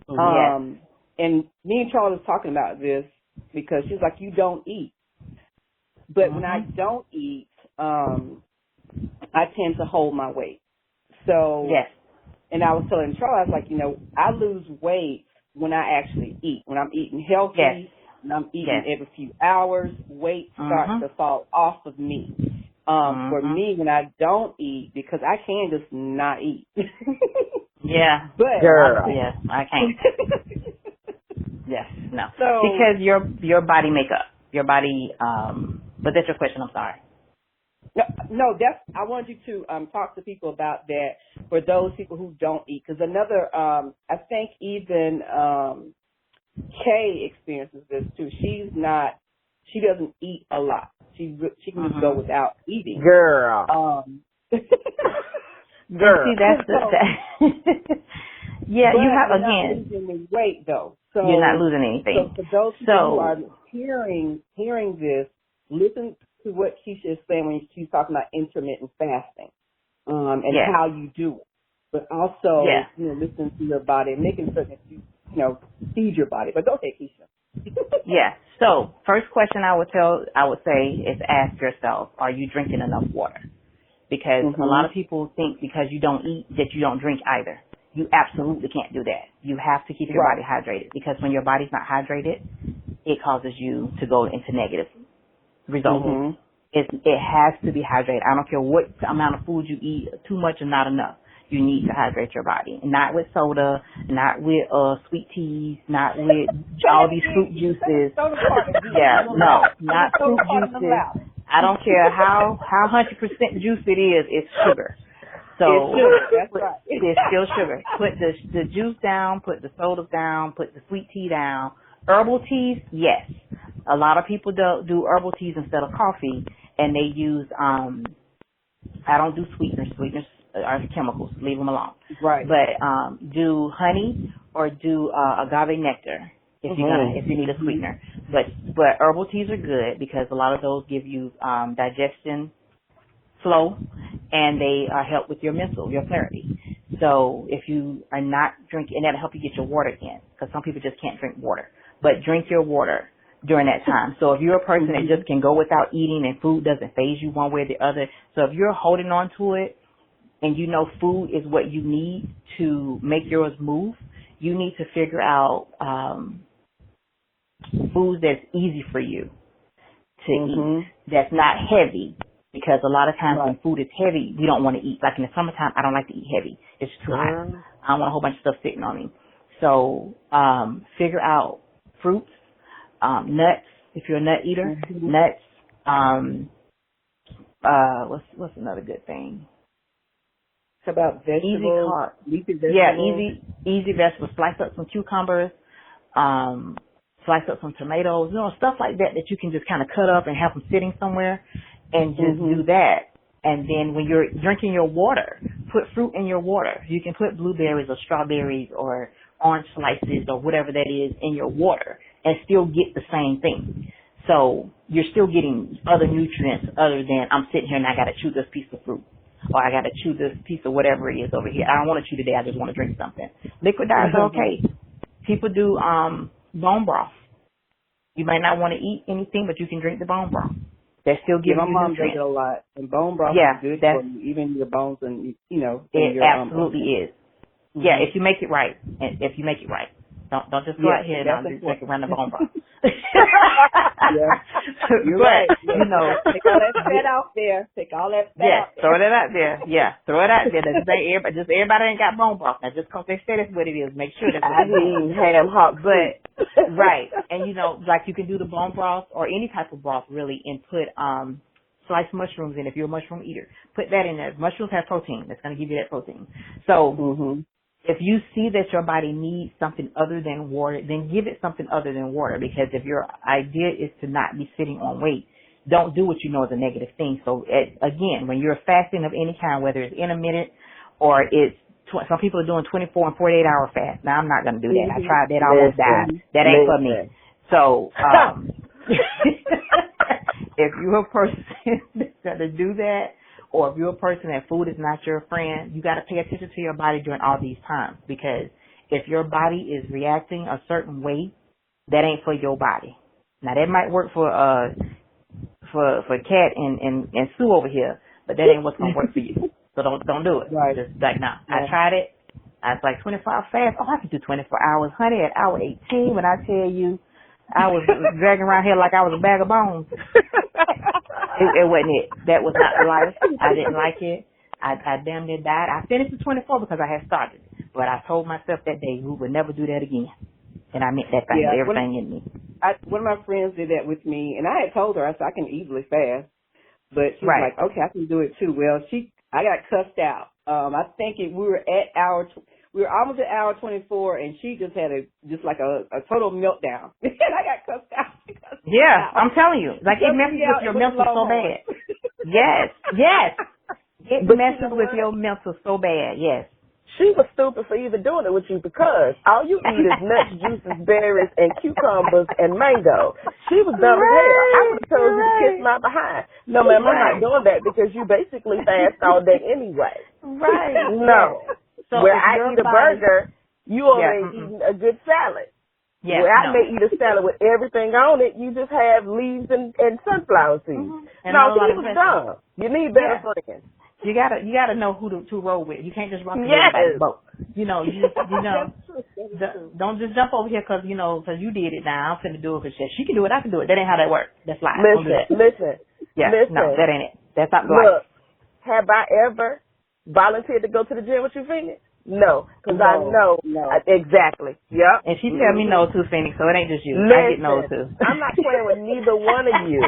And me and Charlie was talking about this, because she's like, you don't eat. But when I don't eat, I tend to hold my weight. So, and I was telling Charlie, I was like, I lose weight when I actually eat. When I'm eating healthy, when I'm eating every few hours, weight starts to fall off of me. For me, when I don't eat, because I can just not eat. But girl. Yes, I can't. Yes, no. So, because your body makeup, your body, but that's your question, I'm sorry. No, I wanted you to talk to people about that, for those people who don't eat, because another, I think even Kay experiences this too. She doesn't eat a lot. She can just go without eating. Girl. Girl. See, that's yeah, but you have, you're again. not losing any weight, though. So, you're not losing anything. So for those people who are hearing this, listen to what Kisha is saying when she's talking about intermittent fasting, and how you do it. But also, listen to your body and making certain that you feed your body. But go ahead, Kisha. So first question I would say is ask yourself, are you drinking enough water? Because a lot of people think because you don't eat that you don't drink either. You absolutely can't do that. You have to keep your body hydrated, because when your body's not hydrated, it causes you to go into negative results. It has to be hydrated. I don't care what amount of food you eat, too much or not enough. You need to hydrate your body. Not with soda, not with sweet teas, not with all these fruit juices. Not fruit juices. I don't care how 100% juice it is, it's sugar. So it's sugar. That's right. It's still sugar. Put the juice down, put the soda down, put the sweet tea down. Herbal teas, yes. A lot of people do herbal teas instead of coffee, and they use I don't do sweeteners. Sweeteners are chemicals. Leave them alone. Right. But do honey or do agave nectar if you need a sweetener. But herbal teas are good, because a lot of those give you digestion flow, and they help with your your clarity. So if you are not drinking, and that'll help you get your water in, because some people just can't drink water. But drink your water during that time. So if you're a person that just can go without eating and food doesn't faze you one way or the other, so if you're holding on to it and you know food is what you need to make yours move, you need to figure out food that's easy for you to eat that's not heavy, because a lot of times when food is heavy, we don't want to eat. Like in the summertime, I don't like to eat heavy. It's too hot. I don't want a whole bunch of stuff sitting on me. So figure out fruits, nuts, if you're a nut eater, nuts. What's another good thing? It's about vegetables, leafy vegetables. Yeah, easy vegetables. Slice up some cucumbers, slice up some tomatoes, stuff like that you can just kind of cut up and have them sitting somewhere, and just do that. And then when you're drinking your water, put fruit in your water. You can put blueberries or strawberries or orange slices or whatever that is in your water and still get the same thing. So you're still getting other nutrients other than I'm sitting here and I got to chew this piece of fruit, or I got to chew this piece of whatever it is over here. I don't want to chew today. I just want to drink something. Liquid diets are okay. People do bone broth. You might not want to eat anything, but you can drink the bone broth. That still gives you nutrients. My mom drinks it a lot, and bone broth is good for you, even your bones and it absolutely is. Yeah, if you make it right, Don't just go out here and drink around the bone broth. You're right. Take all that fat out there. Take all that fat out there. Throw it out there. Yeah, throw it out there. Everybody ain't got bone broth. Now, just because they say that's what it is, make sure that's what it is. Ham hock. But, right. And, like you can do the bone broth or any type of broth, really, and put sliced mushrooms in if you're a mushroom eater. Put that in there. Mushrooms have protein. That's going to give you that protein. So, if you see that your body needs something other than water, then give it something other than water, because if your idea is to not be sitting on weight, don't do what you know is a negative thing. So, again, when you're fasting of any kind, whether it's intermittent or it's some people are doing 24 and 48-hour fast. Now, I'm not going to do that. I tried that. I almost died. That ain't for me. So, if you're a person that's going to do that, or if you're a person that food is not your friend, you got to pay attention to your body during all these times, because if your body is reacting a certain way, that ain't for your body. Now that might work for Kat and Sue over here, but that ain't what's gonna work for you. So don't do it. Right. Just like now, I tried it. I was like 25 fast. Oh, I can do 24 hours, honey. At hour 18, when I tell you, I was dragging around here like I was a bag of bones. It wasn't it. That was not the life. I didn't like it. I damn near died. I finished at 24 because I had started. But I told myself that day we would never do that again. And I meant that thing with everything in me. One of my friends did that with me, and I had told her, I said, I can easily fast. But she was like, okay, I can do it too. Well, I got cussed out. I think we were almost at hour 24, and she just had a total meltdown. And I got cussed out. Yeah, I'm telling you. Like, it messes with your mental so bad. Yes. It messes with your mental so bad, yes. She was stupid for even doing it with you, because all you eat is nuts, juices, berries, and cucumbers and mango. She was dumb as hell. I would have told you to kiss my behind. No, ma'am, I'm not doing that, because you basically fast all day anyway. Right. No. So where I eat a burger, you only eating a good salad. Yeah, where I may eat a salad with everything on it, you just have leaves and sunflower seeds. No, she was dumb. You need better friends. You gotta know who to roll with. You can't just rock with everybody's boat. Don't just jump over here because you did it. Now I'm finna do it because she can do it. I can do it. That ain't how that works. That's life. Listen. No, that ain't it. That's not life. Look, have I ever volunteered to go to the gym with you, Phoenix? No, because I know exactly. Yep. And she tell me no too, Phoenix, so it ain't just you. Listen, I get no too. I'm not playing with neither one of you.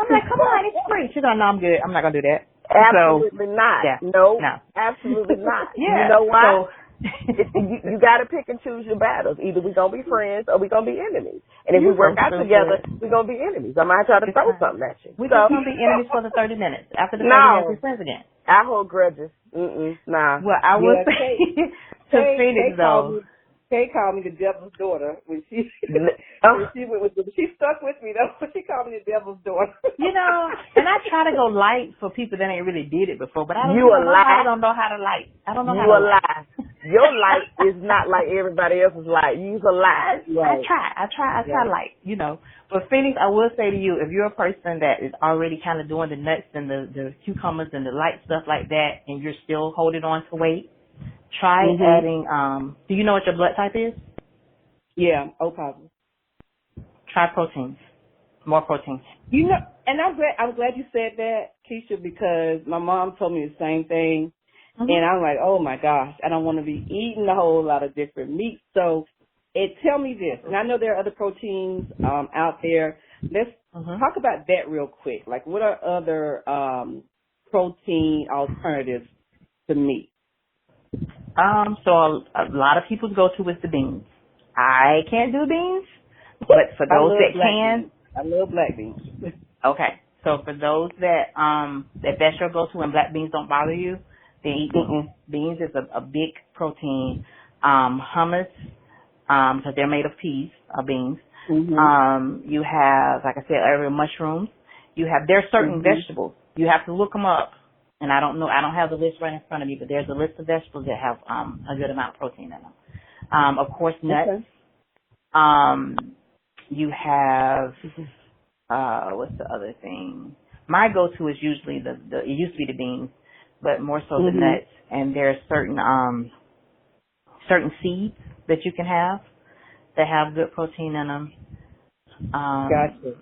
I'm like, come on, it's free. She's like, no, I'm good. I'm not gonna do that. Absolutely not. Yeah. No, absolutely not. Yeah. You know why? You got to pick and choose your battles. Either we're going to be friends or we're going to be enemies. And if we work out together, we're going to be enemies. I might try to throw something at you. We're going to be enemies for the 30 minutes. After the 30 minutes, we're friends again. I hold grudges. Nah. Well, I would say to Phoenix, though. Kay called me the devil's daughter when she she stuck with me though. She called me the devil's daughter. And I try to go light for people that ain't really did it before, but I don't know how to light. I don't know how to light. Your light is not like everybody else's light. You's a light. Right. I try light. But Phoenix, I will say to you, if you're a person that is already kind of doing the nuts and the cucumbers and the light stuff like that, and you're still holding on to weight, try adding, do you know what your blood type is? Yeah, O positive. Try proteins. More protein. You know, and I'm glad you said that, Kisha, because my mom told me the same thing. Mm-hmm. And I'm like, oh my gosh, I don't want to be eating a whole lot of different meats. So tell me this, and I know there are other proteins out there. Let's talk about that real quick. Like, what are other protein alternatives to meat? So a lot of people's go-to is the beans. I can't do beans, but for those that can, I love black beans. Okay, so for those that that's your go-to and black beans don't bother you, then eat beans. Beans is a big protein. Hummus, because they're made of peas or beans. You have, like I said earlier, mushrooms. There's certain vegetables. You have to look them up. And I don't know, I don't have the list right in front of me, but there's a list of vegetables that have a good amount of protein in them. Of course, nuts. You have, what's the other thing? My go-to is usually it used to be the beans, but more so the nuts. And there's certain seeds that you can have that have good protein in them. Gotcha.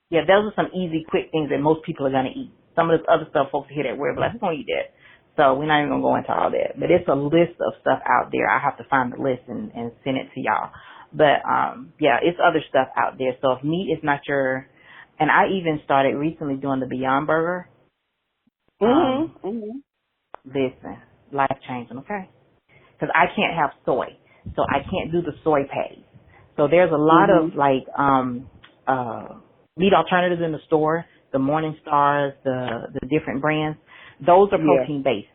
Yeah, those are some easy, quick things that most people are going to eat. Some of this other stuff folks hear that word, but like, who's going to eat that? So we're not even going to go into all that. But it's a list of stuff out there. I have to find the list and send it to y'all. But, yeah, it's other stuff out there. So if meat is not your, and I even started recently doing the Beyond Burger. Listen, life changing, okay? Because I can't have soy. So I can't do the soy paste. So there's a lot of like, meat alternatives in the store, the Morning Stars, the different brands. Those are protein based.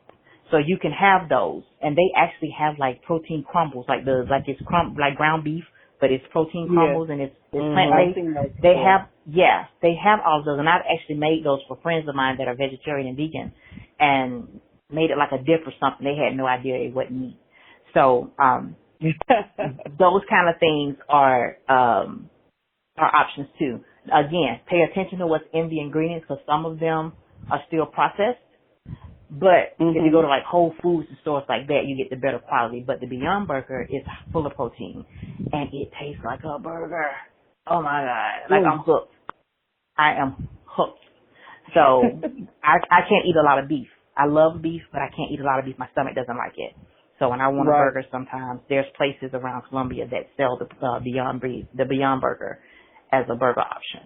So you can have those, and they actually have like protein crumbles, like it's like ground beef, but it's protein crumbles and it's plant based. They have all of those, and I've actually made those for friends of mine that are vegetarian and vegan, and made it like a dip or something. They had no idea it wasn't meat. So those kind of things are options too. Again, pay attention to what's in the ingredients, because some of them are still processed. But if you go to like Whole Foods and stores like that, you get the better quality. But the Beyond Burger is full of protein, and it tastes like a burger. Oh my God! Like I'm hooked. I am hooked. So I can't eat a lot of beef. I love beef, but I can't eat a lot of beef. My stomach doesn't like it. So when I want a burger, sometimes there's places around Columbia that sell the Beyond Burger as a burger option.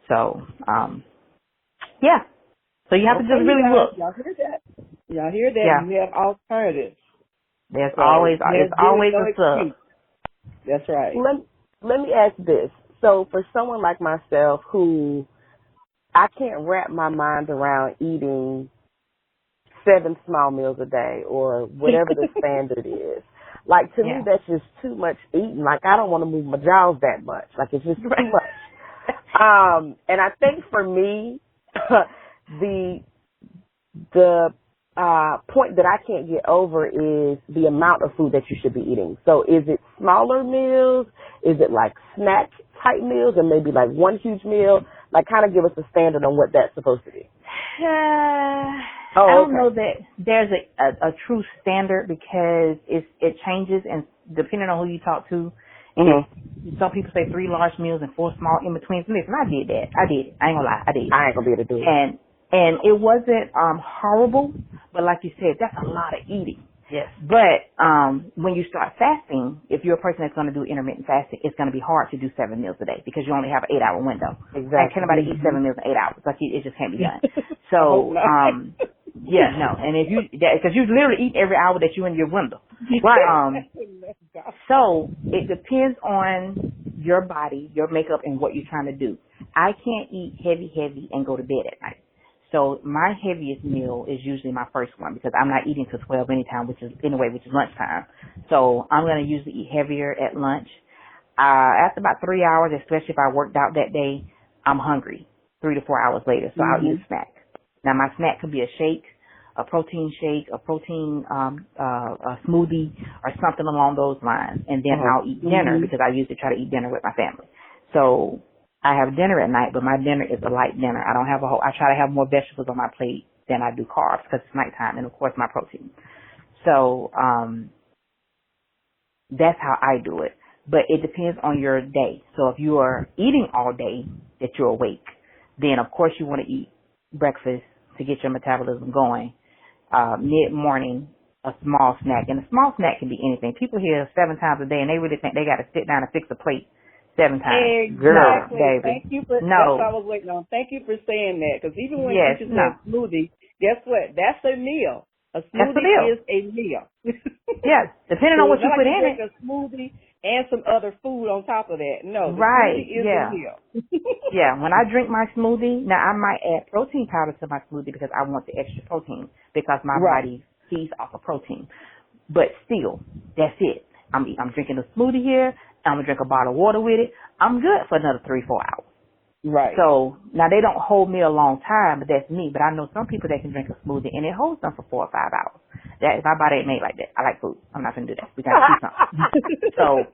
So yeah. So you have to just really look. Y'all hear that? Y'all hear that? Yeah. You have alternatives. There's always a sub. That's right. Let me ask this. So for someone like myself who I can't wrap my mind around eating 7 small meals a day or whatever the standard is. Like, to me, that's just too much eating. Like, I don't want to move my jaws that much. Like, it's just too much. And I think for me, the point that I can't get over is the amount of food that you should be eating. So is it smaller meals? Is it like snack type meals and maybe like one huge meal? Like, kind of give us a standard on what that's supposed to be. I don't know that there's a true standard, because it changes, and depending on who you talk to, some people say 3 large meals and 4 small in between. Listen, I did that. I did it. I ain't gonna lie. I did it. I ain't gonna be able to do it. And it wasn't horrible, but like you said, that's a lot of eating. Yes. But when you start fasting, if you're a person that's going to do intermittent fasting, it's going to be hard to do 7 meals a day, because you only have an 8-hour window. Exactly. And can nobody eat 7 meals in 8 hours? Like, it just can't be done. So, yeah, no. And because you literally eat every hour that you're in your window. Right. So it depends on your body, your makeup, and what you're trying to do. I can't eat heavy and go to bed at night. So my heaviest meal is usually my first one, because I'm not eating till 12 anytime, which is lunchtime. So I'm going to usually eat heavier at lunch. After about 3 hours, especially if I worked out that day, I'm hungry 3 to 4 hours later. So I'll eat a snack. Now my snack could be a shake, a protein shake, a protein a smoothie, or something along those lines. And then I'll eat dinner, because I usually try to eat dinner with my family. So I have dinner at night, but my dinner is a light dinner. I don't have I try to have more vegetables on my plate than I do carbs, because it's nighttime, and of course my protein. So, that's how I do it. But it depends on your day. So if you are eating all day, that you're awake. Then, of course, you want to eat breakfast to get your metabolism going. Mid-morning, a small snack. And a small snack can be anything. People hear 7 times a day, and they really think they got to sit down and fix a plate 7 times. Exactly. Girl, baby. Thank you for no. that's what I was waiting on. Thank you for saying that. Because even when Yes, you said smoothie, guess what? That's a meal. A smoothie is a meal. Yes, depending on what you put in it. A smoothie and some other food on top of that. No, the right. smoothie is a meal. Yeah, when I drink my smoothie, now I might add protein powder to my smoothie because I want the extra protein because my body feeds off of protein. But still, that's it. I'm drinking a smoothie here. I'm going to drink a bottle of water with it. I'm good for another 3-4 hours. Right. So, now they don't hold me a long time, but that's me. But I know some people that can drink a smoothie and it holds them for 4 or 5 hours. That, my body ain't made like that. I like food. I'm not going to do that. We got to do something. So,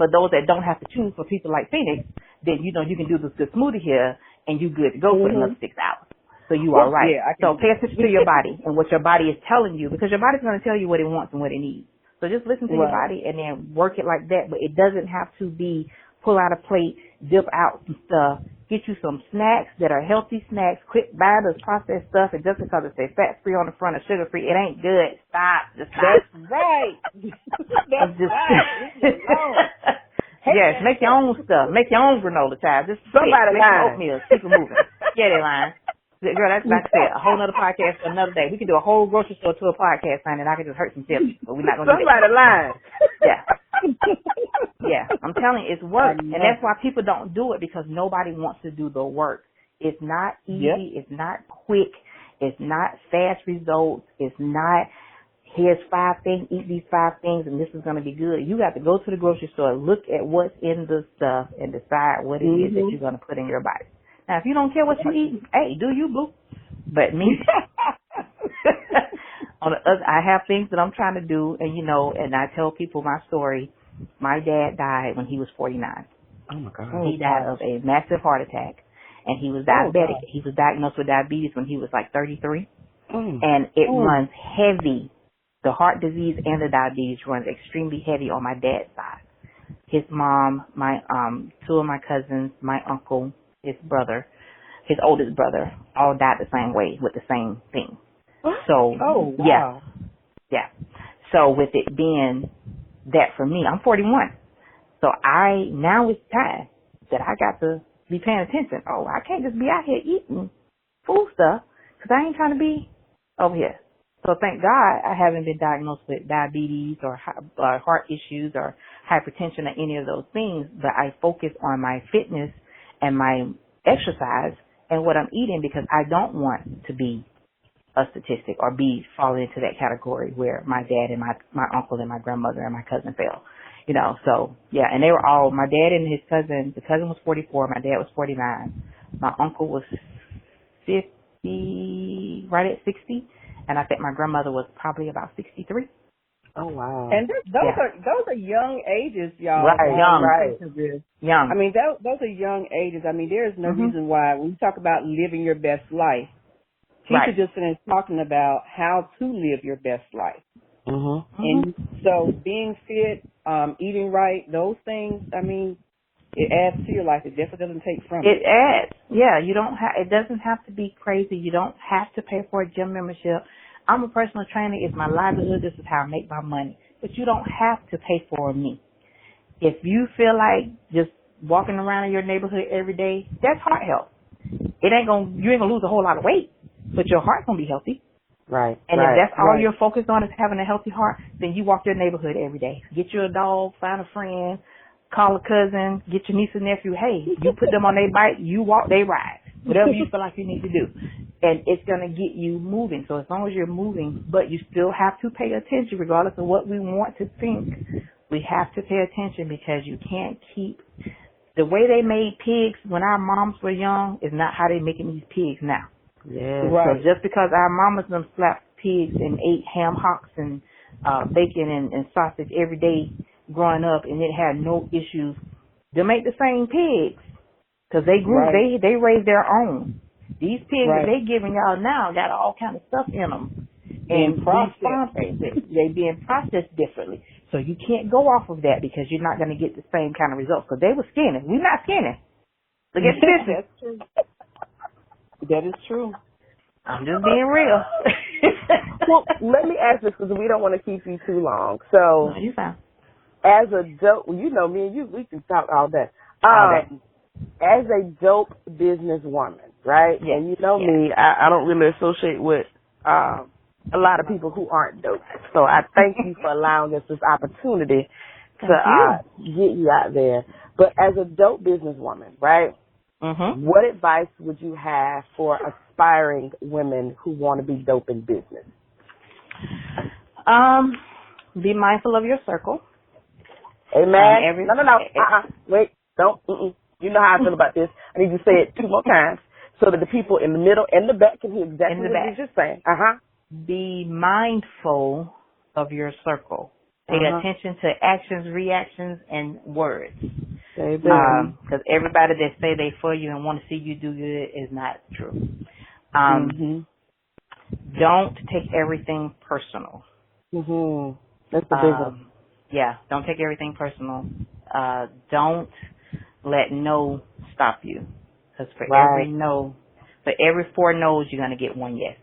for those that don't have to choose, for people like Phoenix, then, you know, you can do this good smoothie here and you good to go for another 6 hours. So you are right. Yeah, so pay attention to your body and what your body is telling you because your body's going to tell you what it wants and what it needs. So just listen to your body and then work it like that. But it doesn't have to be pull out a plate, dip out some stuff, get you some snacks that are healthy snacks, quit buying this processed stuff, and just because it says fat-free on the front or sugar-free, it ain't good. Stop. Just stop. That's right. That's right. Yes, make your own stuff. Make your own granola, child. Just somebody make some oatmeal. Keep it moving. Yeah, they lying. Girl, that's like I said, a whole nother podcast for another day. We can do a whole grocery store to a podcast, honey, and I can just hurt some tips, but we're not going to do that. Somebody lying. Yeah. Yeah, I'm telling you, it's work. And that's why people don't do it because nobody wants to do the work. It's not easy. It's not quick. It's not fast results. It's not, here's 5 things, eat these 5 things, and this is going to be good. You got to go to the grocery store, look at what's in the stuff, and decide what it is that you're going to put in your body. Now, if you don't care what you eat, hey, do you, boo? But me, on the other, I have things that I'm trying to do, and you know, and I tell people my story. My dad died when he was 49. Oh my God! He died of a massive heart attack, and he was diabetic. He was diagnosed with diabetes when he was like 33, and it runs heavy. The heart disease and the diabetes runs extremely heavy on my dad's side. His mom, my 2 of my cousins, my uncle, his brother, his oldest brother, all died the same way with the same thing. So, yeah. So with it being that for me, I'm 41. So now it's time that I got to be paying attention. Oh, I can't just be out here eating food stuff because I ain't trying to be over here. So thank God I haven't been diagnosed with diabetes or heart issues or hypertension or any of those things, but I focus on my fitness and my exercise and what I'm eating because I don't want to be a statistic or be falling into that category where my dad and my uncle and my grandmother and my cousin fell. You know, so yeah, and they were all, my dad and his cousin, the cousin was 44, my dad was 49, my uncle was 50, right at 60, and I think my grandmother was probably about 63. Oh wow! And those are young ages, y'all. Right, young, right? Young. I mean, those are young ages. I mean, there is no reason why when you talk about living your best life, Kisha Dixon is talking about how to live your best life. And so, being fit, eating right, those things. I mean, it adds to your life. It definitely doesn't take from it. It adds. Yeah, you don't have. It doesn't have to be crazy. You don't have to pay for a gym membership. I'm a personal trainer. It's my livelihood. This is how I make my money. But you don't have to pay for me. If you feel like just walking around in your neighborhood every day, that's heart health. You ain't gonna lose a whole lot of weight, but your heart's gonna be healthy. Right. And if that's all you're focused on is having a healthy heart, then you walk your neighborhood every day. Get you a dog, find a friend, call a cousin, get your niece and nephew. Hey, you put them on their bike, you walk, they ride. Whatever you feel like you need to do. And it's going to get you moving. So as long as you're moving, but you still have to pay attention regardless of what we want to think. We have to pay attention because you can't keep the way they made pigs when our moms were young is not how they're making these pigs now. Yeah. So just because our mamas them slapped pigs and ate ham hocks and bacon and sausage every day growing up and it had no issues, they make the same pigs. Because they grew, they raised their own. These pigs that they giving y'all now got all kind of stuff in them. And they being processed differently. So you can't go off of that because you're not going to get the same kind of results. Because they were skinny. We're not skinny. Look at the business. That's true. That is true. I'm just being real. Well, let me ask this because we don't want to keep you too long. So, No, you fine. as a dope, you know me and you, we can talk all day. All day. As a dope businesswoman, right? Yes. And you know me, I don't really associate with a lot of people who aren't dope. So I thank you for allowing us this opportunity to get you out there. But as a dope businesswoman, right? Mm-hmm. What advice would you have for aspiring women who want to be dope in business? Be mindful of your circle. Amen. No. Wait. Don't. You know how I feel about this. I need you to say it 2 more times so that the people in the middle and the back can hear exactly what you're just saying. Be mindful of your circle. Pay attention to actions, reactions, and words. Because everybody that say they for you and want to see you do good is not true. Don't take everything personal. That's the big one. Yeah, don't take everything personal. Don't let no stop you. Because for every no, for every 4 no's, you're going to get 1 yes.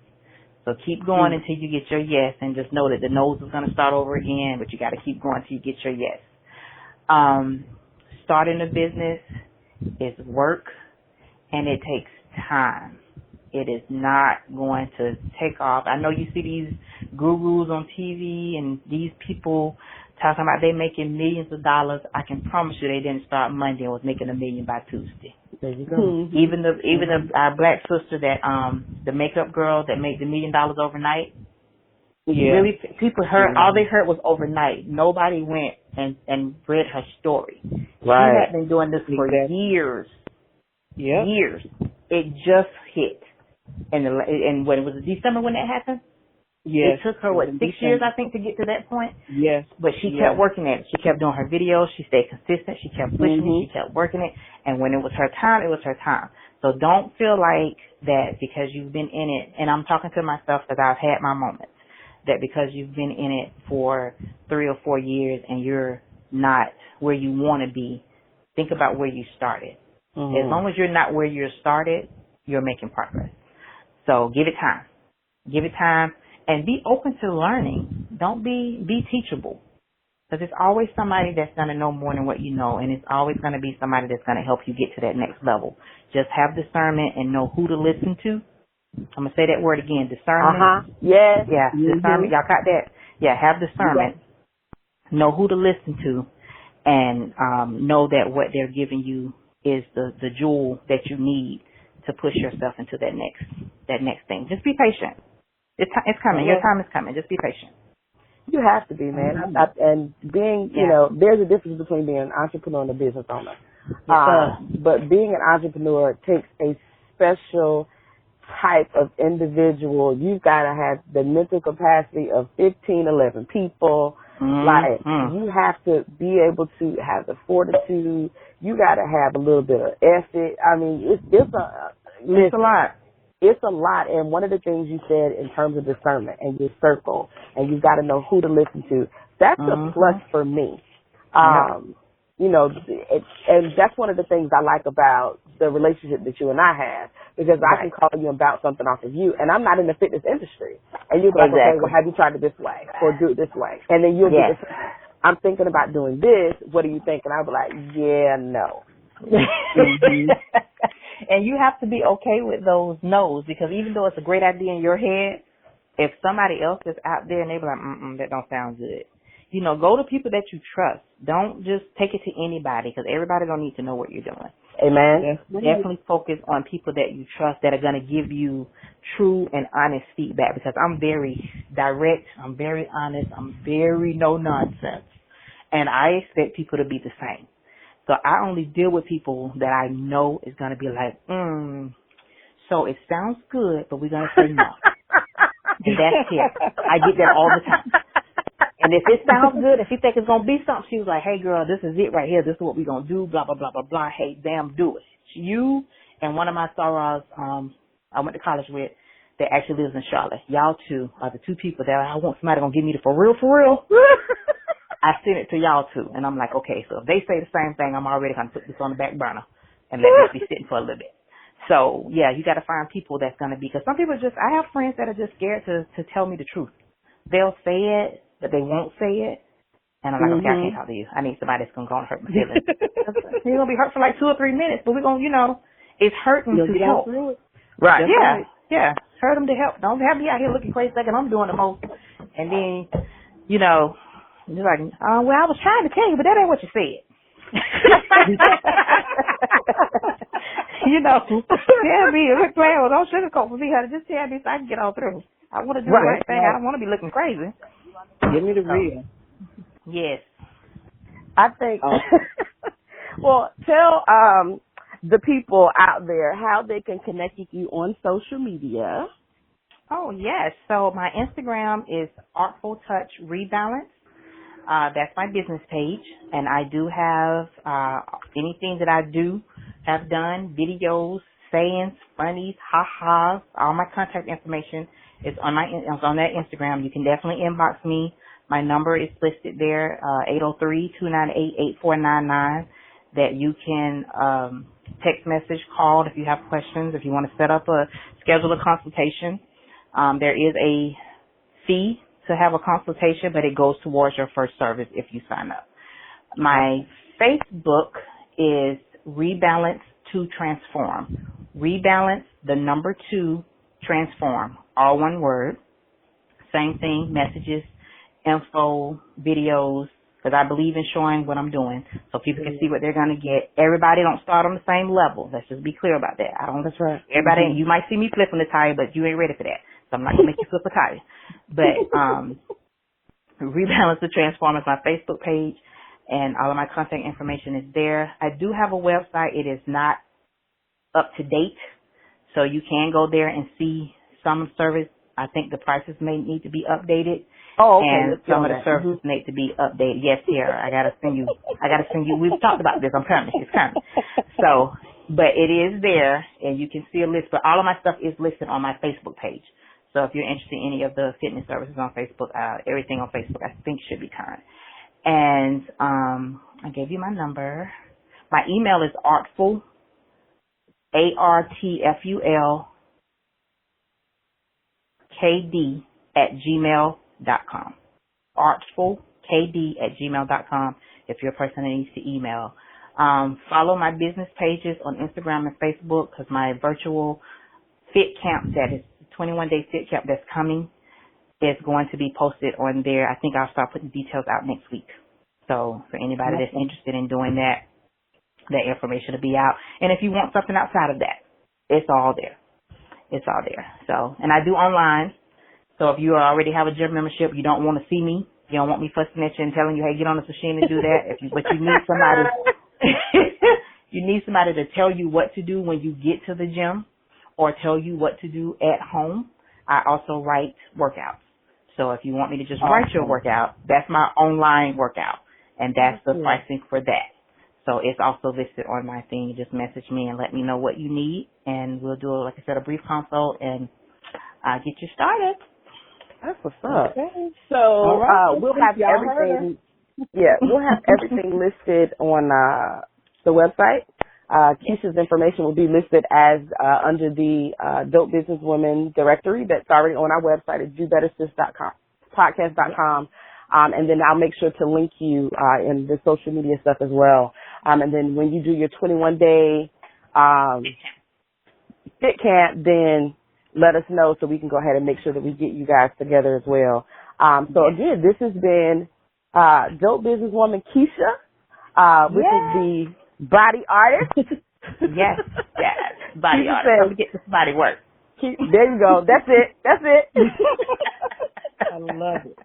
So keep going until you get your yes, and just know that the no's is going to start over again, but you got to keep going until you get your yes. Starting a business is work, and it takes time. It is not going to take off. I know you see these gurus on TV and these people talking about they making millions of dollars. I can promise you they didn't start Monday and was making $1 million by Tuesday. There you go. Even our black sister that the makeup girl that made the $1 million overnight. Yeah. Really, people heard all they heard was overnight. Nobody went and read her story. Right. She had been doing this for years. Yep. Years. It just hit. And when it was December when that happened? Yes. It took her, 6 years, I think, to get to that point? Yes. But she kept working at it. She kept doing her videos. She stayed consistent. She kept pushing it. She kept working it. And when it was her time, it was her time. So don't feel like that because you've been in it, and I'm talking to myself because I've had my moments, that because you've been in it for 3 or 4 years and you're not where you want to be, think about where you started. As long as you're not where you started, you're making progress. So give it time. Give it time. And be open to learning. Don't be teachable. Because it's always somebody that's going to know more than what you know. And it's always going to be somebody that's going to help you get to that next level. Just have discernment and know who to listen to. I'm going to say that word again. Discernment. Yes. Yeah. Discernment. Y'all got that? Yeah. Have discernment. Know who to listen to. And know that what they're giving you is the jewel that you need to push yourself into that next thing. Just be patient. It's coming. Your time is coming. Just be patient. You have to be, man. And being, you know, there's a difference between being an entrepreneur and a business owner. But being an entrepreneur takes a special type of individual. You've got to have the mental capacity of 15, 11 people. You have to be able to have the fortitude. You got to have a little bit of effort. I mean, it's a lot. It's a lot, and one of the things you said in terms of discernment and your circle, and you've got to know who to listen to, that's a plus for me. You know, and that's one of the things I like about the relationship that you and I have, because I can call you and bounce something off of you, and I'm not in the fitness industry. And you'll be like, okay, well, have you tried it this way, or do it this way? And then you'll get this, I'm thinking about doing this, what do you think? And I'll be like, yeah, no. And you have to be okay with those no's, because even though it's a great idea in your head, if somebody else is out there and they be like, that don't sound good. You know, go to people that you trust. Don't just take it to anybody, because everybody don't need to know what you're doing. Amen. Definitely focus on people that you trust, that are going to give you true and honest feedback, because I'm very direct, I'm very honest, I'm very no nonsense, and I expect people to be the same. So I only deal with people that I know is going to be like, so it sounds good, but we're going to say no. And that's it. I get that all the time. And if it sounds good, if you think it's going to be something, she was like, hey, girl, this is it right here. This is what we're going to do, blah, blah, blah, blah, blah. Hey, damn, do it. You and one of my sorors I went to college with that actually lives in Charlotte. Y'all two are the two people that I want somebody going to give me the for real. I sent it to y'all too, and I'm like, okay, so if they say the same thing, I'm already going to put this on the back burner. and let this be sitting for a little bit. So, yeah, you got to find people that's going to be, because some people I have friends that are just scared to tell me the truth. They'll say it, but they won't say it. And I'm like, okay, I can't talk to you. I need somebody that's going to go and hurt my feelings. You're going to be hurt for like 2 or 3 minutes, but we're going to, it's hurting to help. Right. Yeah, yeah. Hurt them to help. Don't have me out here looking crazy thinking I'm doing the most. And then, you're like, well, I was trying to tell you, but that ain't what you said. Tell me, look, well, don't sugarcoat for me, honey. Just tell me so I can get on through. I want to do the right thing. I don't want to be looking crazy. Give me the real. Yes. I think, well, tell the people out there how they can connect with you on social media. Oh, yes. So my Instagram is Artful Touch Rebalance. That's my business page. And I do have anything that I have done, videos, sayings, funnies, ha-has, all my contact information is on that Instagram. You can definitely inbox me. My number is listed there, 803-298-8499, that you can text message, call if you have questions, if you want to schedule a consultation. There is a fee to have a consultation, but it goes towards your first service if you sign up. My Facebook is Rebalance to Transform. Rebalance, the number 2, transform. All one word. Same thing, messages, info, videos, because I believe in showing what I'm doing so people can see what they're going to get. Everybody don't start on the same level. Let's just be clear about that. That's right. Everybody, you might see me flipping the tire, but you ain't ready for that. So I'm not going to make you flip a tire. But Rebalance to Transform is my Facebook page, and all of my contact information is there. I do have a website. It is not up to date, so you can go there and see some service. I think the prices may need to be updated. Oh, okay. And some of the services need to be updated. Yes, Tara, I gotta send you. We've talked about this. I'm coming. It's coming. So, but it is there, and you can see a list. But all of my stuff is listed on my Facebook page. So if you're interested in any of the fitness services on Facebook, everything on Facebook, I think should be current. And I gave you my number. My email is artful, ARTFUL, KD @gmail.com. artfulkd@gmail.com if you're a person that needs to email. Follow my business pages on Instagram and Facebook, because my virtual fit camp, that is 21-day fit camp that's coming, is going to be posted on there. I think I'll start putting details out next week. So for anybody that's interested in doing that information will be out. And if you want something outside of that, it's all there. It's all there. So, and I do online. So if you already have a gym membership, you don't want to see me, you don't want me fussing at you and telling you, hey, get on this machine and do that. But you need somebody, you need somebody to tell you what to do when you get to the gym, or tell you what to do at home. I also write workouts. So if you want me to just write your workout, that's my online workout, and that's the pricing for that. So it's also listed on my thing. Just message me and let me know what you need, and we'll do, like I said, a brief consult, and I'll get you started. That's what's up. Okay. So we'll have everything. Yeah, we'll have everything listed on the website. Kisha's information will be listed as under the Dope Businesswoman directory that's already on our website at dobettersis.com, podcast.com. And then I'll make sure to link you in the social media stuff as well. And then when you do your 21-day fit camp, then let us know so we can go ahead and make sure that we get you guys together as well. So again, this has been Dope Businesswoman Kisha, which is the body artist. Yes, body artist. Let me get this body work. There you go. That's it. I love it.